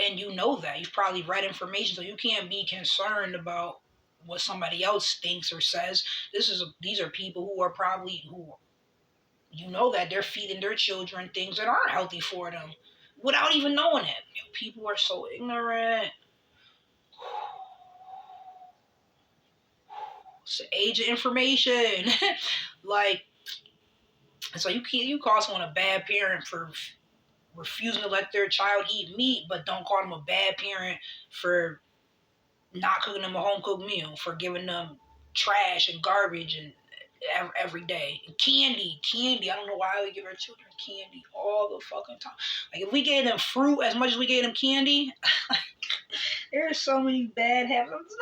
S1: And you know that. You've probably read information, so you can't be concerned about what somebody else thinks or says. These are people who that they're feeding their children things that aren't healthy for them without even knowing it. People are so ignorant. It's the age of information. Like, so you call someone a bad parent for refusing to let their child eat meat, but don't call them a bad parent for not cooking them a home cooked meal, for giving them trash and garbage and every day. And candy. I don't know why we give our children candy all the fucking time. Like, if we gave them fruit as much as we gave them candy, there's so many bad habits.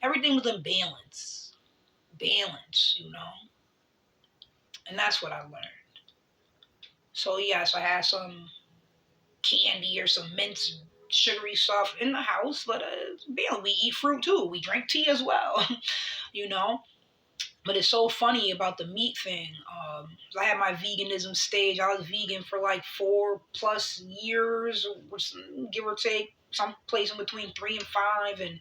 S1: Everything's in balance. And that's what I learned. So yes, I had some candy or some mints, sugary stuff in the house, but we eat fruit too. We drink tea as well, But it's so funny about the meat thing. I had my veganism stage. I was vegan for like 4+ years, give or take, some place in between 3 and 5, and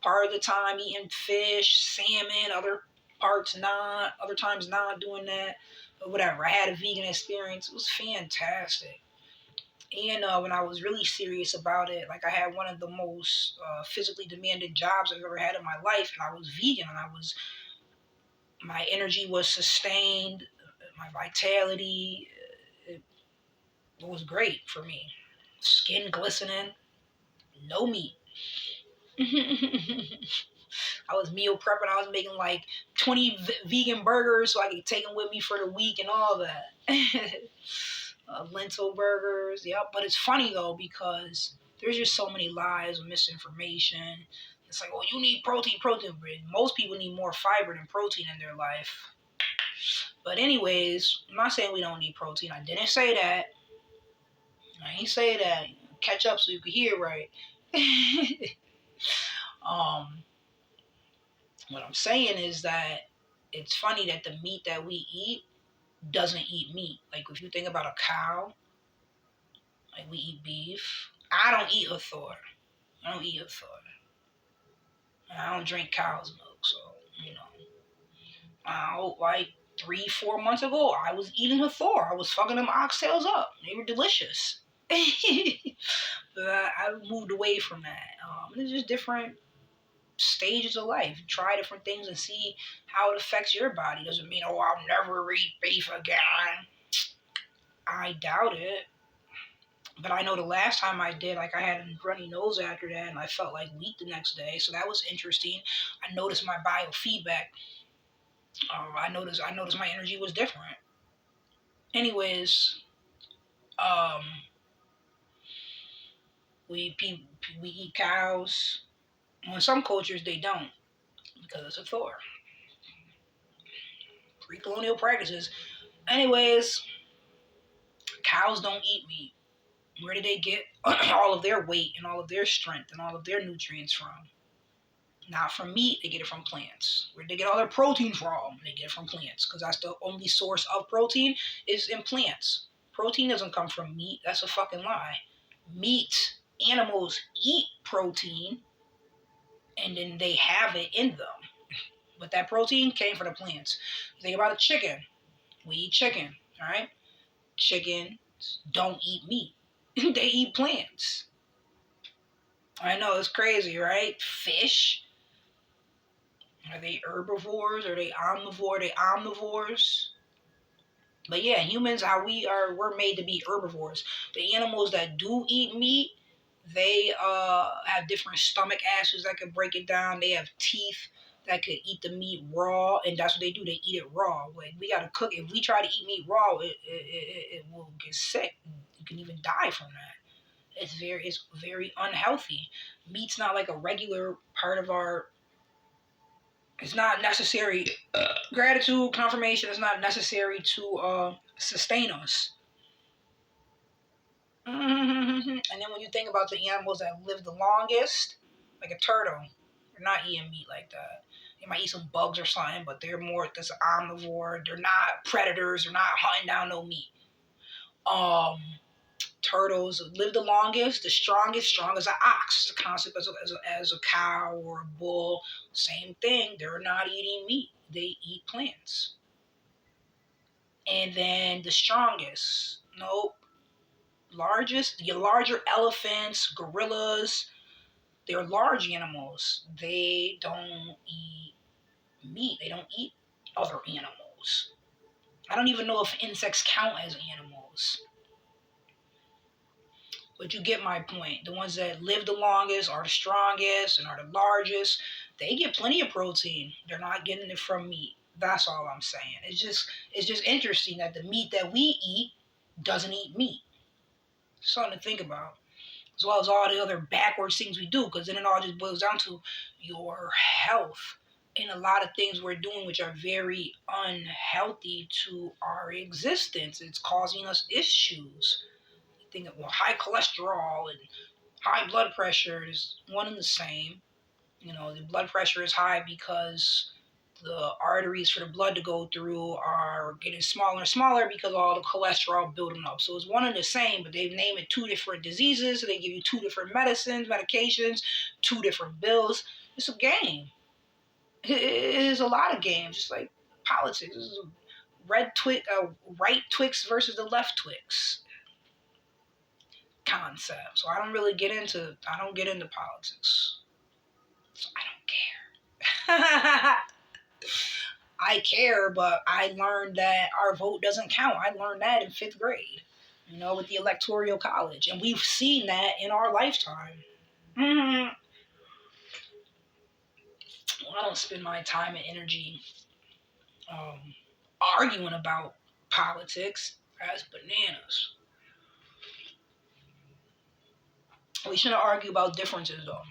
S1: part of the time eating fish, salmon, other times not doing that. But whatever. I had a vegan experience. It was fantastic. And when I was really serious about it, like I had one of the most physically demanding jobs I've ever had in my life, and I was vegan, and my energy was sustained, my vitality, it was great for me. Skin glistening, no meat. I was meal prepping. I was making like 20 vegan burgers so I could take them with me for the week and all that. Lentil burgers, yep. But it's funny though, because there's just so many lies and misinformation. It's like, oh, you need protein. Most people need more fiber than protein in their life. But anyways, I'm not saying we don't need protein. I didn't say that. I ain't say that. Catch up so you can hear right. What I'm saying is that it's funny that the meat that we eat doesn't eat meat. Like if you think about a cow, like we eat beef. I don't eat Hathor. I don't eat Hathor. And I don't drink cow's milk, so you know. Like 3, 4 months ago, I was eating Hathor. I was fucking them oxtails up. They were delicious. But I moved away from that. It's just different stages of life. Try different things and see how it affects your body. Doesn't mean, oh, I'll never eat beef again. I doubt it. But I know the last time I did, like I had a runny nose after that, and I felt like weak the next day. So that was interesting. I noticed my biofeedback. I noticed my energy was different. Anyways, um, we eat cows. Well, in some cultures they don't because it's a Thor. Pre-colonial practices. Anyways, cows don't eat meat. Where do they get all of their weight and all of their strength and all of their nutrients from? Not from meat, they get it from plants. Where they get all their protein from? They get it from plants because that's the only source of protein is in plants. Protein doesn't come from meat. That's a fucking lie. Meat, animals eat protein and then they have it in them. But that protein came from the plants. Think about a chicken. We eat chicken, all right? Chickens don't eat meat. They eat plants. I know, it's crazy, right? Fish. Are they herbivores? Are they omnivore? Are they omnivores? But yeah, humans, we're made to be herbivores. The animals that do eat meat, they have different stomach acids that can break it down. They have teeth that could eat the meat raw, and that's what they do. They eat it raw. Like we gotta cook. If we try to eat meat raw, it will get sick. You can even die from that. It's very unhealthy. Meat's not like a regular part of our. It's not necessary. Gratitude, confirmation is not necessary to sustain us. And then when you think about the animals that live the longest, like a turtle, they're not eating meat like that. They might eat some bugs or something, but they're more this omnivore. They're not predators. They're not hunting down no meat. Um, Turtles live the longest, the strongest, strong as an ox. The concept as a cow or a bull, same thing. They're not eating meat. They eat plants. And then the strongest, nope. Your larger elephants, gorillas, they're large animals. They don't eat meat. They don't eat other animals. I don't even know if insects count as animals. But you get my point. The ones that live the longest are the strongest and are the largest. They get plenty of protein. They're not getting it from meat. That's all I'm saying. It's just interesting that the meat that we eat doesn't eat meat. Something to think about. As well as all the other backwards things we do, because then it all just boils down to your health and a lot of things we're doing which are very unhealthy to our existence. It's causing us issues. Think of high cholesterol and high blood pressure is one and the same. You know, the blood pressure is high because the arteries for the blood to go through are getting smaller and smaller because all the cholesterol building up. So it's one and the same, but they've named it two different diseases. So they give you two different medications, two different bills. It's a game. It is a lot of games, just like politics. This is a right Twix versus the left Twix concept. So I don't get into politics. So I don't care. I care, but I learned that our vote doesn't count. I learned that in 5th grade, with the Electoral College. And we've seen that in our lifetime. Mm-hmm. Well, I don't spend my time and energy arguing about politics. That's bananas. We shouldn't argue about differences, though.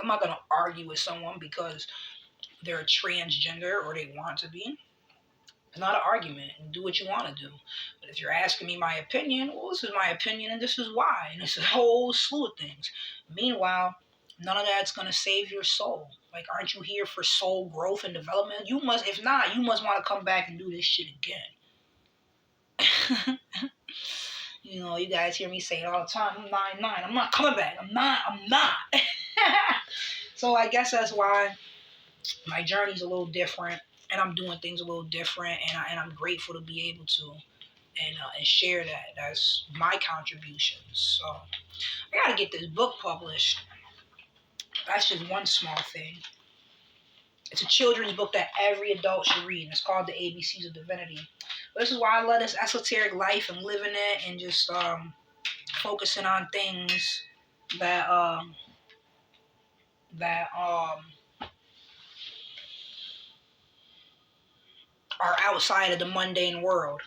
S1: I'm not going to argue with someone because they're transgender or they want to be. It's not an argument. Do what you want to do. But if you're asking me my opinion, well, this is my opinion and this is why. And it's a whole slew of things. Meanwhile, none of that's going to save your soul. Like, aren't you here for soul growth and development? You must, if not, you must want to come back and do this shit again. You know, you guys hear me say it all the time. I'm 9'9". I'm not coming back. I'm not. So I guess that's why my journey's a little different, and I'm doing things a little different, and I'm grateful to be able to and share that. That's my contributions. So I gotta get this book published. That's just one small thing. It's a children's book that every adult should read, and it's called The ABCs of Divinity. But this is why I love this esoteric life and living it, and just focusing on things that are outside of the mundane world.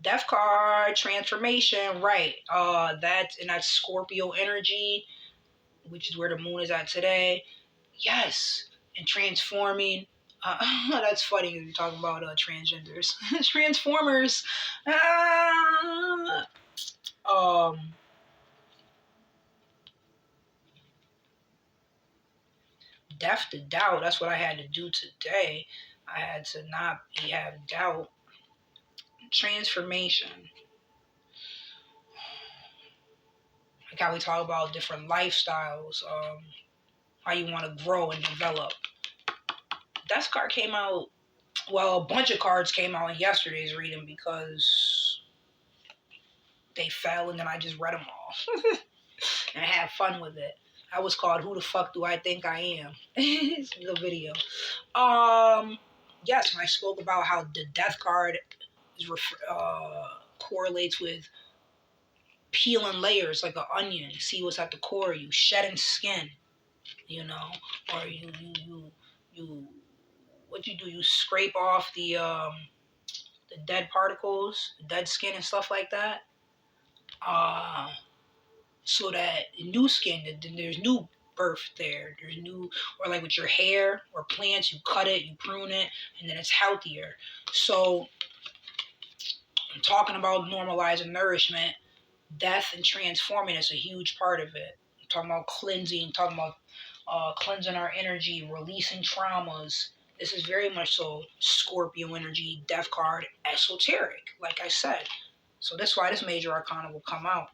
S1: Death card, transformation, right. That's Scorpio energy, which is where the moon is at today. Yes. And transforming. That's funny when you're talking about transgenders. Transformers. Death to doubt. That's what I had to do today. I had to not have doubt. Transformation. Like how we talk about different lifestyles, how you want to grow and develop. Death card came out, well, a bunch of cards came out in yesterday's reading because they fell, and then I just read them all. And had fun with it. I was called Who the Fuck Do I Think I Am? It's a video. Yes, and I spoke about how the death card is correlates with peeling layers like an onion, see what's at the core of you, shedding skin, you know, or you what you do, you scrape off the dead particles, the dead skin and stuff like that, so that new skin, there's new birth there, there's new, or like with your hair or plants, you cut it, you prune it, and then it's healthier. So I'm talking about normalizing nourishment. Death and transforming is a huge part of it. I'm talking about cleansing, talking about cleansing our energy, releasing traumas. This is very much so Scorpio energy, death card, esoteric, like I said. So that's why this major arcana will come out.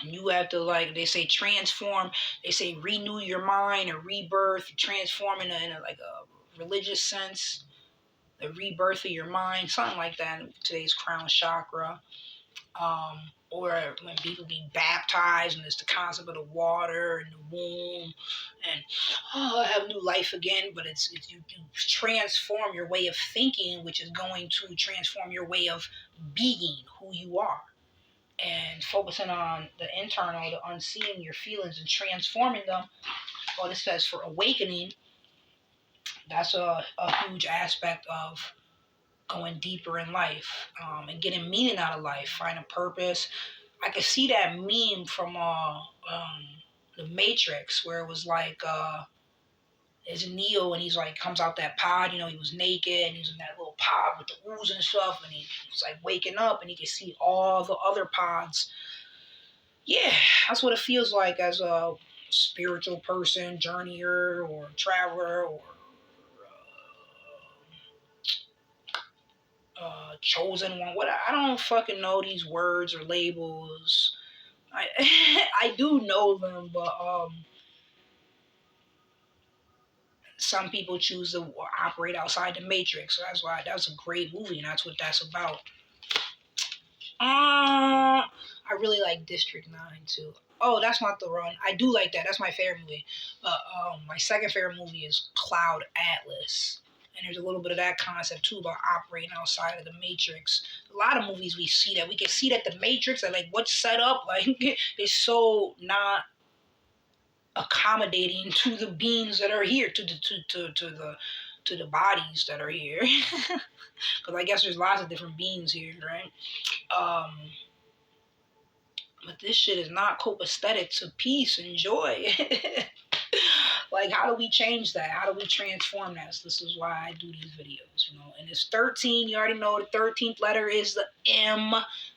S1: And you have to, like, they say transform, they say renew your mind or rebirth, transform in a like a religious sense, the rebirth of your mind, something like that in today's crown chakra. Or when people be baptized, and there's the concept of the water and the womb, and I have new life again. But it's you transform your way of thinking, which is going to transform your way of being who you are, and focusing on the internal, the unseen, your feelings, and transforming them. Well, this says for awakening. That's a huge aspect of going deeper in life, and getting meaning out of life, finding purpose. I could see that meme from the Matrix, where it was like it's Neo, and he's like comes out that pod, you know, he was naked and he was in that little pod with the ooze and stuff, and he was like waking up and he could see all the other pods. Yeah, that's what it feels like as a spiritual person, journeyer or traveler, or chosen one. What, I don't fucking know these words or labels. I I do know them, but some people choose to operate outside the matrix. So that's why that's a great movie, and that's what that's about. I really like District 9 too. Oh, that's not the run. I do like that. That's my favorite movie. My second favorite movie is Cloud Atlas. And there's a little bit of that concept too about operating outside of the matrix. A lot of movies we see that. We can see that the matrix, and like what's set up, like is so not accommodating to the beings that are here, to the bodies that are here. Because I guess there's lots of different beings here, right? But this shit is not copacetic to peace and joy. Like, how do we change that? How do we transform that? So this is why I do these videos. And it's 13. You already know the 13th letter is the M,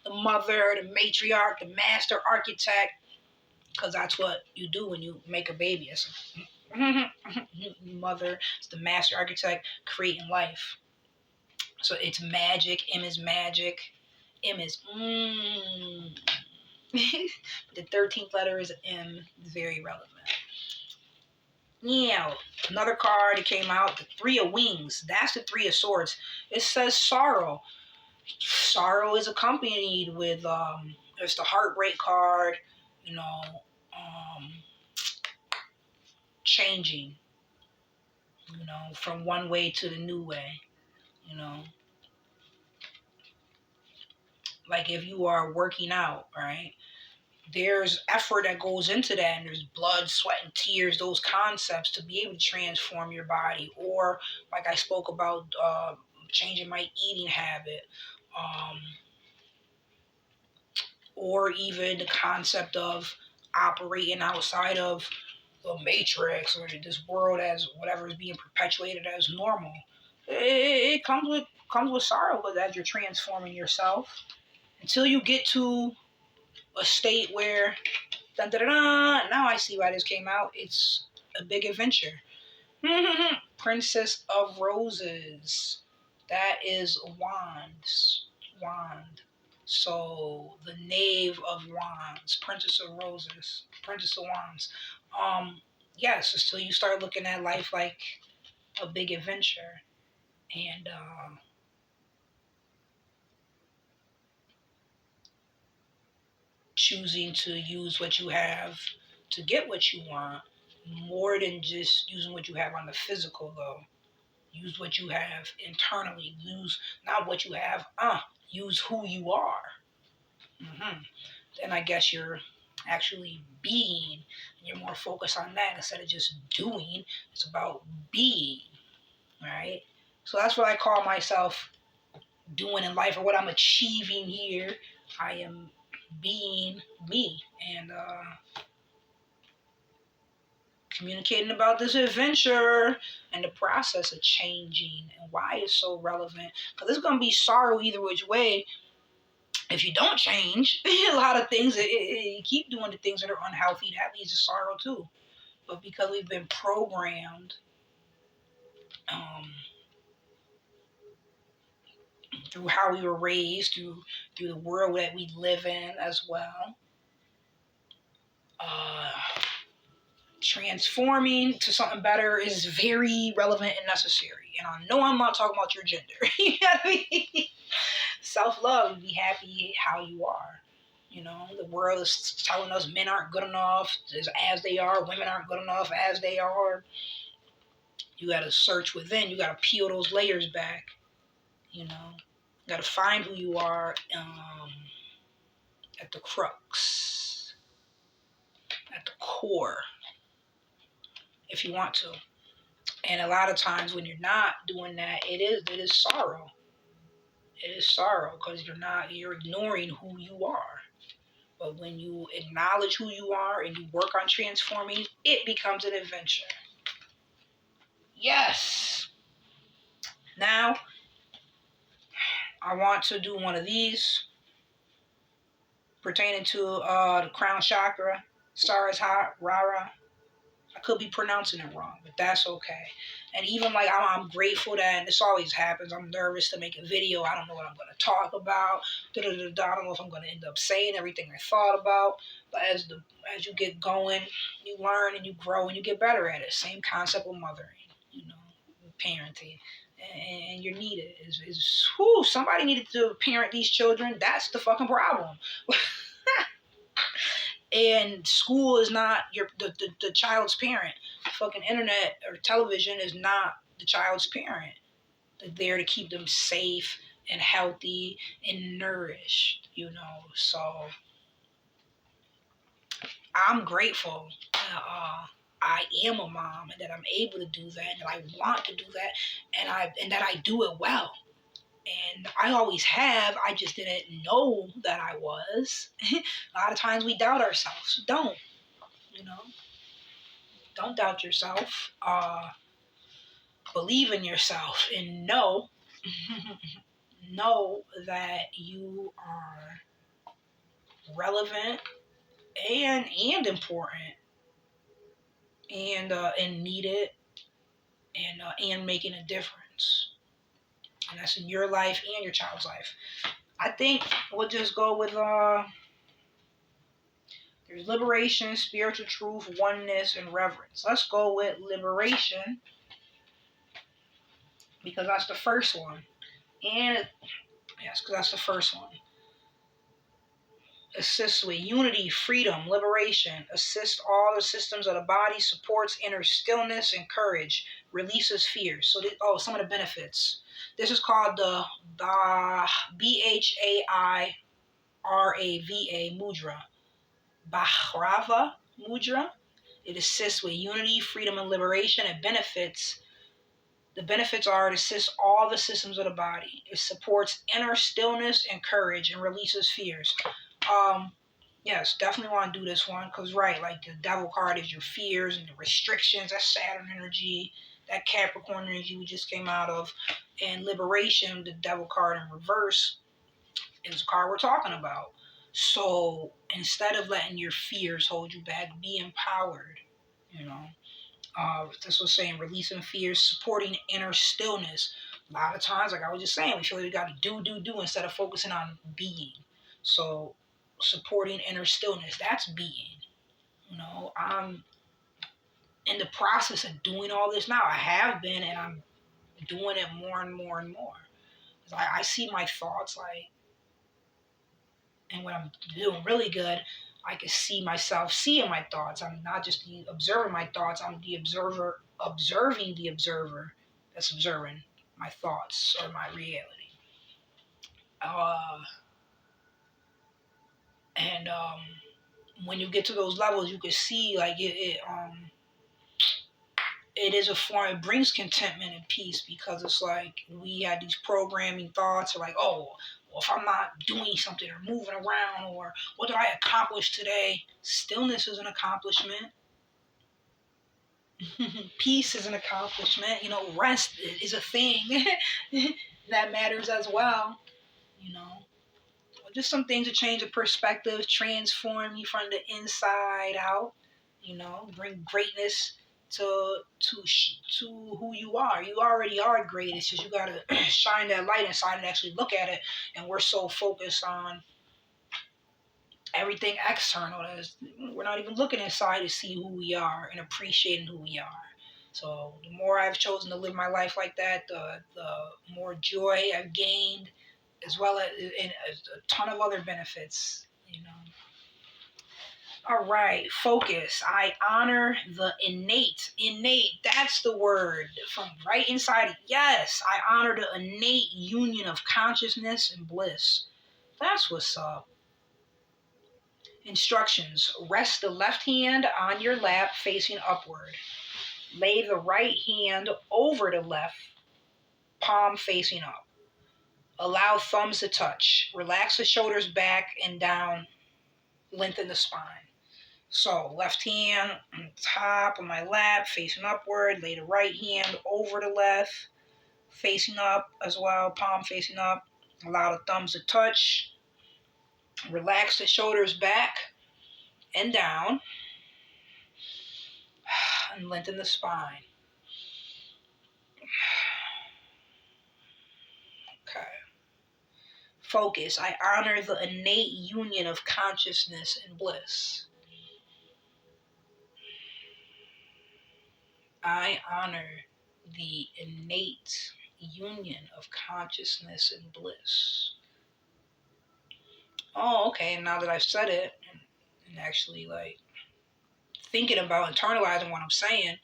S1: the mother, the matriarch, the master architect, because that's what you do when you make a baby. It's mother is the master architect creating life. So it's magic. M is magic. M is the 13th letter is M. Very relevant. Yeah, another card that came out, the Three of Wings. That's the Three of Swords. It says sorrow. Sorrow is accompanied with there's the heartbreak card, changing, from one way to the new way, like if you are working out, right? There's effort that goes into that, and there's blood, sweat, and tears, those concepts to be able to transform your body. Or like I spoke about, changing my eating habit, or even the concept of operating outside of the matrix or this world as whatever is being perpetuated as normal. It comes with sorrow, because as you're transforming yourself, until you get to a state where dun, dun, dun, dun, now I see why this came out. It's a big adventure. Princess of Roses. That is wands. Wand. So the Knave of Wands. Princess of Roses. Princess of Wands. Yes, until you start looking at life like a big adventure. And choosing to use what you have to get what you want, more than just using what you have on the physical, though. Use what you have internally. Use not what you have, use who you are. Then I guess you're actually being, and you're more focused on that instead of just doing. It's about being, right? So that's what I call myself doing in life, or what I'm achieving here. I am being me, and communicating about this adventure and the process of changing and why it's so relevant. Because there's going to be sorrow either which way. If you don't change, a lot of things, you keep doing the things that are unhealthy, that leads to sorrow too. But because we've been programmed through how we were raised, through the world that we live in as well, transforming to something better is very relevant and necessary. And I know I'm not talking about your gender. You know what I mean? Self-love, be happy how you are. The world is telling us men aren't good enough as they are, women aren't good enough as they are. You got to search within. You got to peel those layers back. You got to find who you are at the crux, at the core, if you want to. And a lot of times when you're not doing that, it is sorrow. It is sorrow because you're ignoring who you are. But when you acknowledge who you are and you work on transforming, it becomes an adventure. Yes. Now, I want to do one of these pertaining to the crown chakra. Star is hot, Rara. I could be pronouncing it wrong, but that's okay. And even like I'm grateful that, and this always happens, I'm nervous to make a video. I don't know what I'm going to talk about. I don't know if I'm going to end up saying everything I thought about. But as you get going, you learn and you grow and you get better at it. Same concept with mothering, parenting. And you're needed. Somebody needed to parent these children. That's the fucking problem. And school is not the child's parent. Fucking internet or television is not the child's parent. They're there to keep them safe and healthy and nourished, So I'm grateful that I am a mom and that I'm able to do that and that I want to do that and that I do it well. And I always have. I just didn't know that I was. A lot of times we doubt ourselves. Don't. Don't doubt yourself. Believe in yourself and know know that you are relevant and important and needed and making a difference. And that's in your life and your child's life. I think we'll just go with there's liberation, spiritual truth, oneness, and reverence. Let's go with liberation because that's the first one. And yes, because that's the first one. Assists with unity, freedom, liberation, assists all the systems of the body, supports inner stillness and courage, releases fears. So, some of the benefits. This is called the BHAIRAVA mudra. Bhairava mudra. It assists with unity, freedom, and liberation. The benefits are it assists all the systems of the body. It supports inner stillness and courage and releases fears. Yes, definitely want to do this one because, right, like the devil card is your fears and the restrictions. That's Saturn energy. That Capricorn energy we just came out of. And liberation, the devil card in reverse, is the card we're talking about. So instead of letting your fears hold you back, be empowered. You know, this was saying releasing fears, supporting inner stillness. A lot of times, like I was just saying, we feel like we got to do instead of focusing on being. So supporting inner stillness, that's being. I'm in the process of doing all this now. I have been, and I'm doing it more and more and more. I see my thoughts, and when I'm doing really good, I can see myself seeing my thoughts. I'm not just the observer my thoughts. I'm the observer observing the observer that's observing my thoughts or my reality. Uh, and when you get to those levels, you can see like it is a form. It brings contentment and peace because it's like we had these programming thoughts, or like, oh, well, if I'm not doing something or moving around, or what did I accomplish today? Stillness is an accomplishment. Peace is an accomplishment. Rest is a thing that matters as well. You know, just some things to change your perspective, transform you from the inside out. Bring greatness to who you are. You already are great. It's just you gotta shine that light inside and actually look at it. And we're so focused on everything external that we're not even looking inside to see who we are and appreciating who we are. So the more I've chosen to live my life like that, the more joy I've gained, as well as and a ton of other benefits. All right, focus. I honor the innate. Innate, that's the word from right inside. Yes, I honor the innate union of consciousness and bliss. That's what's up. Instructions. Rest the left hand on your lap facing upward. Lay the right hand over the left, palm facing up. Allow thumbs to touch. Relax the shoulders back and down. Lengthen the spine. So left hand on top of my lap, facing upward. Lay the right hand over the left, facing up as well, palm facing up. Allow the thumbs to touch. Relax the shoulders back and down. And lengthen the spine. Okay. Focus. I honor the innate union of consciousness and bliss. I honor the innate union of consciousness and bliss. Oh, okay. Now that I've said it and actually like thinking about internalizing what I'm saying,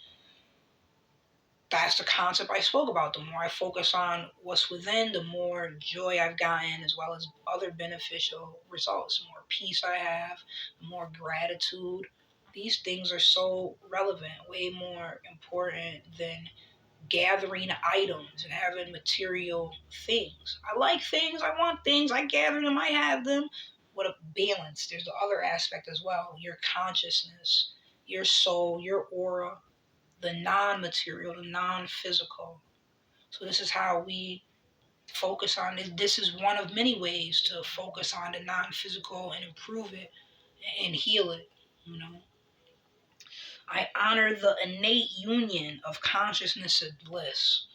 S1: that's the concept I spoke about. The more I focus on what's within, the more joy I've gotten, as well as other beneficial results. The more peace I have, the more gratitude. These things are so relevant, way more important than gathering items and having material things. I like things, I want things, I gather them, I have them. What a balance. There's the other aspect as well. Your consciousness, your soul, your aura, the non-material, the non-physical. So this is how we Focus on this. This is one of many ways to focus on the non-physical and improve it and heal it. You know, I honor the innate union of consciousness and bliss.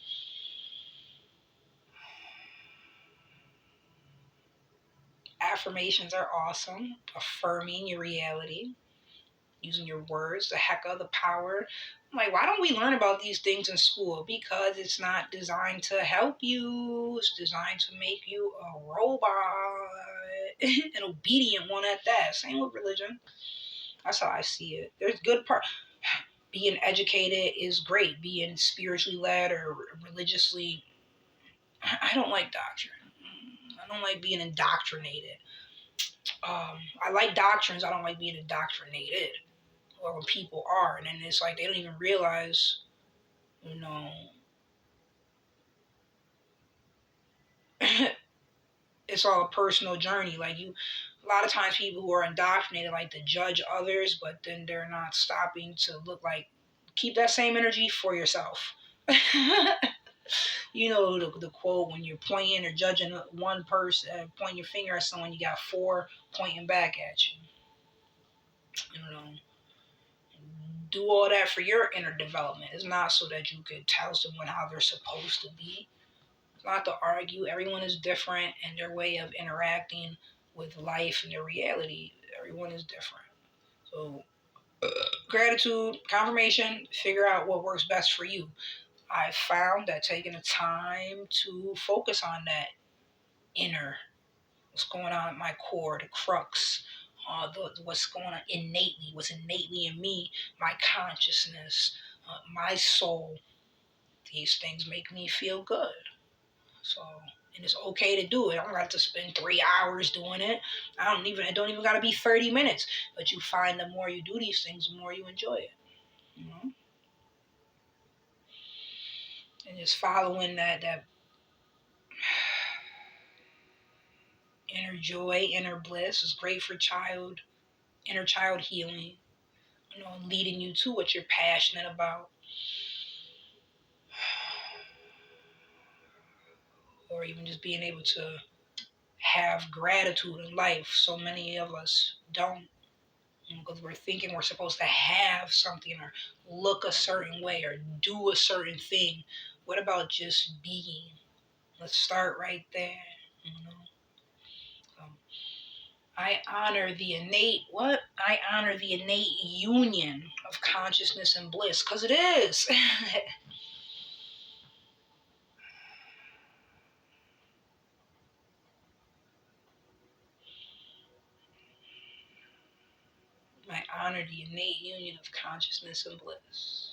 S1: Affirmations are awesome. Affirming your reality, using your words, the heck of the power. I'm like, why don't we learn about these things in school? Because it's not designed to help you. It's designed to make you a robot, an obedient one at that. Same with religion. That's how I see it. There's good part. Being educated is great. Being spiritually led or religiously, I don't like doctrine. I don't like being indoctrinated. I like doctrines. I don't like being indoctrinated. Or when people are, and then it's like they don't even realize, you know, it's all a personal journey. Like a lot of times people who are indoctrinated like to judge others, but then they're not stopping to look like, keep that same energy for yourself. You know the quote, when you're pointing or judging one person, pointing your finger at someone, you got four pointing back at you. You know, do all that for your inner development. It's not so that you could tell someone how they're supposed to be. It's not to argue. Everyone is different in their way of interacting with life and their reality. Everyone is different. So gratitude, confirmation, figure out what works best for you. I found that taking the time to focus on that inner, what's going on at my core, the crux, what's going on innately, what's innately in me, my consciousness, my soul. These things make me feel good. So, and it's okay to do it. I don't have to spend 3 hours doing it. It don't even gotta be 30 minutes. But you find the more you do these things, the more you enjoy it. You know? And just following that inner joy, inner bliss is great for inner child healing, you know, leading you to what you're passionate about. Or even just being able to have gratitude in life. So many of us don't, because we're thinking we're supposed to have something or look a certain way or do a certain thing. What about just being? Let's start right there. You know? I honor the innate what? I honor the innate union of consciousness and bliss, because it is. I honor the innate union of consciousness and bliss.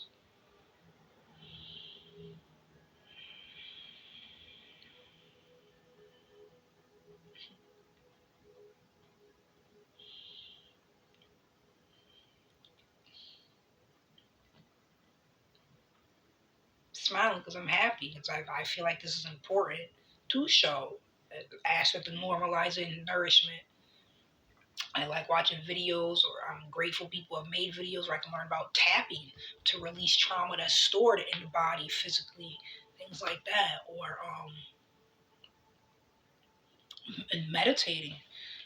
S1: Smiling because I'm happy, because I feel like this is important to show the aspect of normalizing nourishment. I like watching videos, or I'm grateful people have made videos where I can learn about tapping to release trauma that's stored in the body physically, things like that, or and meditating.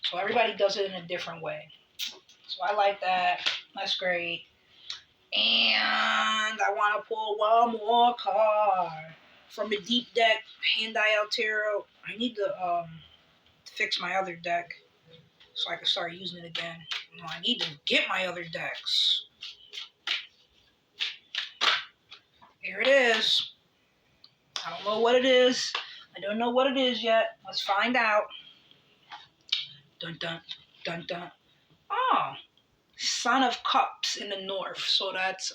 S1: So everybody does it in a different way. So I like that. That's great. And I want to pull one more card from the deep deck, Hand-Eye Altero. I need to fix my other deck so I can start using it again. You know, I need to get my other decks. Here it is. I don't know what it is. I don't know what it is yet. Let's find out. Dun dun dun dun. Oh, Son of Cups in the North. So that's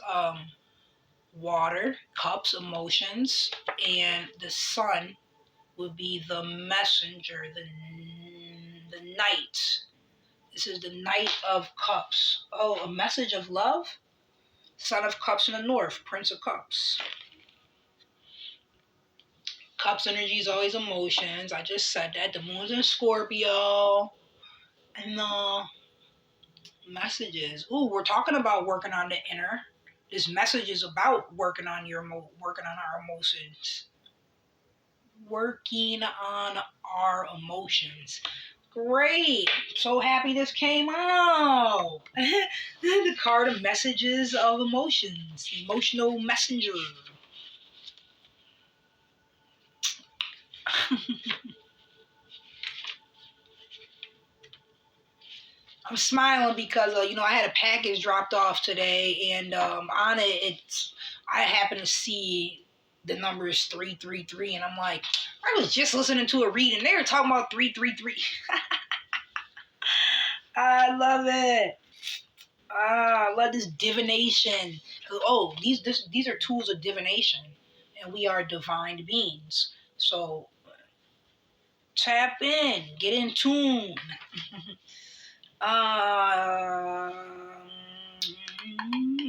S1: water, cups, emotions, and the sun would be the messenger, the knight. This is the Knight of Cups. Oh, a message of love? Son of Cups in the North, Prince of Cups. Cups energy is always emotions. I just said that. The moon's in Scorpio. And the messages. Ooh, we're talking about working on the inner. This message is about working on our emotions. working on our emotions. Great. So happy this came out. The card of messages of emotions. Emotional messenger. I'm smiling because I had a package dropped off today, and on I happen to see the number is 333, and I'm like, I was just listening to a reading. They were talking about 333. I love it. I love this divination. Oh, these are tools of divination, and we are divine beings. So tap in, get in tune.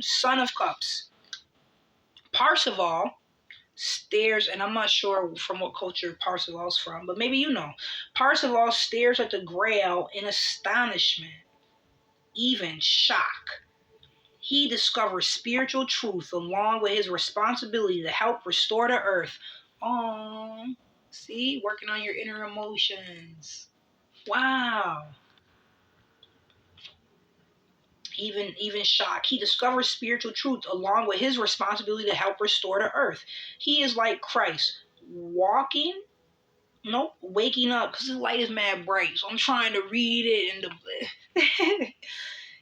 S1: Son of Cups. Parzival stares, and I'm not sure from what culture Parzival's from, but maybe you know. Parzival stares at the grail in astonishment, even shock. He discovers spiritual truth along with his responsibility to help restore the earth. Oh, see, working on your inner emotions. Wow. Even shock. He discovers spiritual truth along with his responsibility to help restore the earth. He is like Christ, waking up because his light is mad bright. So I'm trying to read it and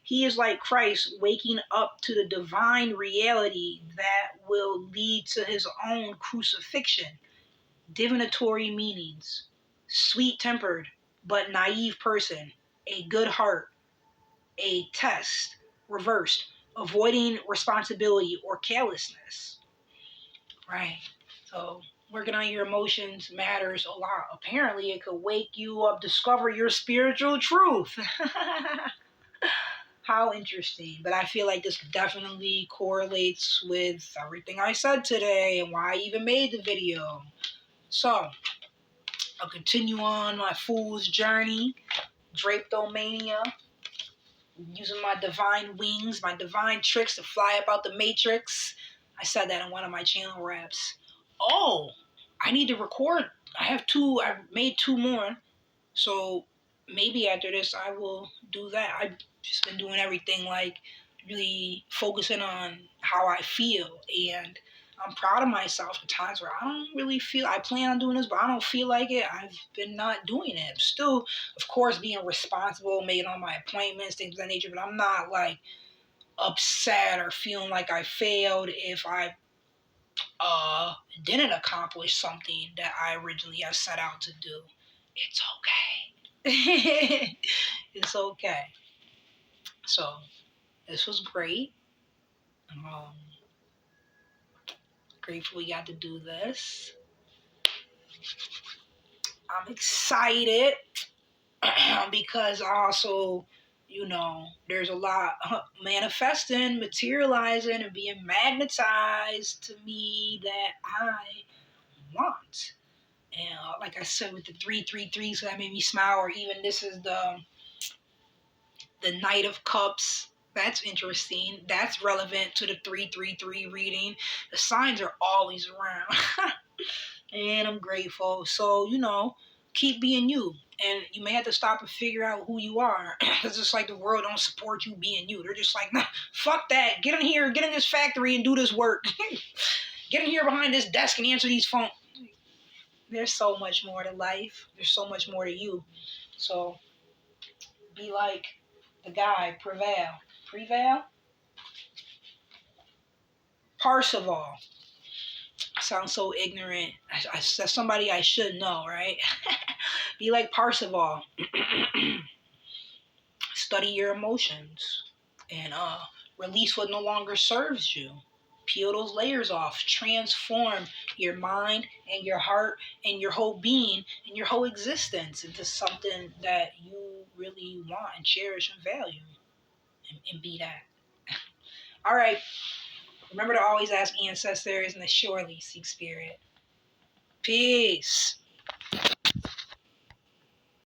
S1: he is like Christ, waking up to the divine reality that will lead to his own crucifixion. Divinatory meanings: sweet-tempered but naive person, a good heart, a test, reversed, avoiding responsibility or carelessness. Right. So working on your emotions matters a lot. Apparently, it could wake you up, discover your spiritual truth. How interesting. But I feel like this definitely correlates with everything I said today and why I even made the video. So, I'll continue on my fool's journey, Drapetomania, using my divine wings, my divine tricks to fly about the matrix. I said that in one of my channel raps. Oh, I need to record. I've made two more. So maybe after this, I will do that. I've just been doing everything like really focusing on how I feel. And I'm proud of myself at times where I don't really feel, I plan on doing this, but I don't feel like it. I've been not doing it. I'm still, of course, being responsible, making all my appointments, things of that nature, but I'm not like upset or feeling like I failed if I didn't accomplish something that I originally had set out to do. It's okay. It's okay. So this was great. I'm grateful we got to do this. I'm excited because also, there's a lot manifesting, materializing, and being magnetized to me that I want. And like I said, with the 333, so that made me smile. Or even this is the Knight of Cups. That's interesting. That's relevant to the 333 reading. The signs are always around. And I'm grateful. So, keep being you. And you may have to stop and figure out who you are. It's just like the world don't support you being you. They're just like, nah, fuck that. Get in here, get in this factory and do this work. Get in here behind this desk and answer these phones. There's so much more to life. There's so much more to you. So be like the guy, Prevail? Parzival. I sound so ignorant. That's somebody I should know, right? Be like Parzival. Study your emotions and release what no longer serves you. Peel those layers off. Transform your mind and your heart and your whole being and your whole existence into something that you really want and cherish and value. And be that. All right. Remember to always ask ancestors and to surely seek spirit. Peace.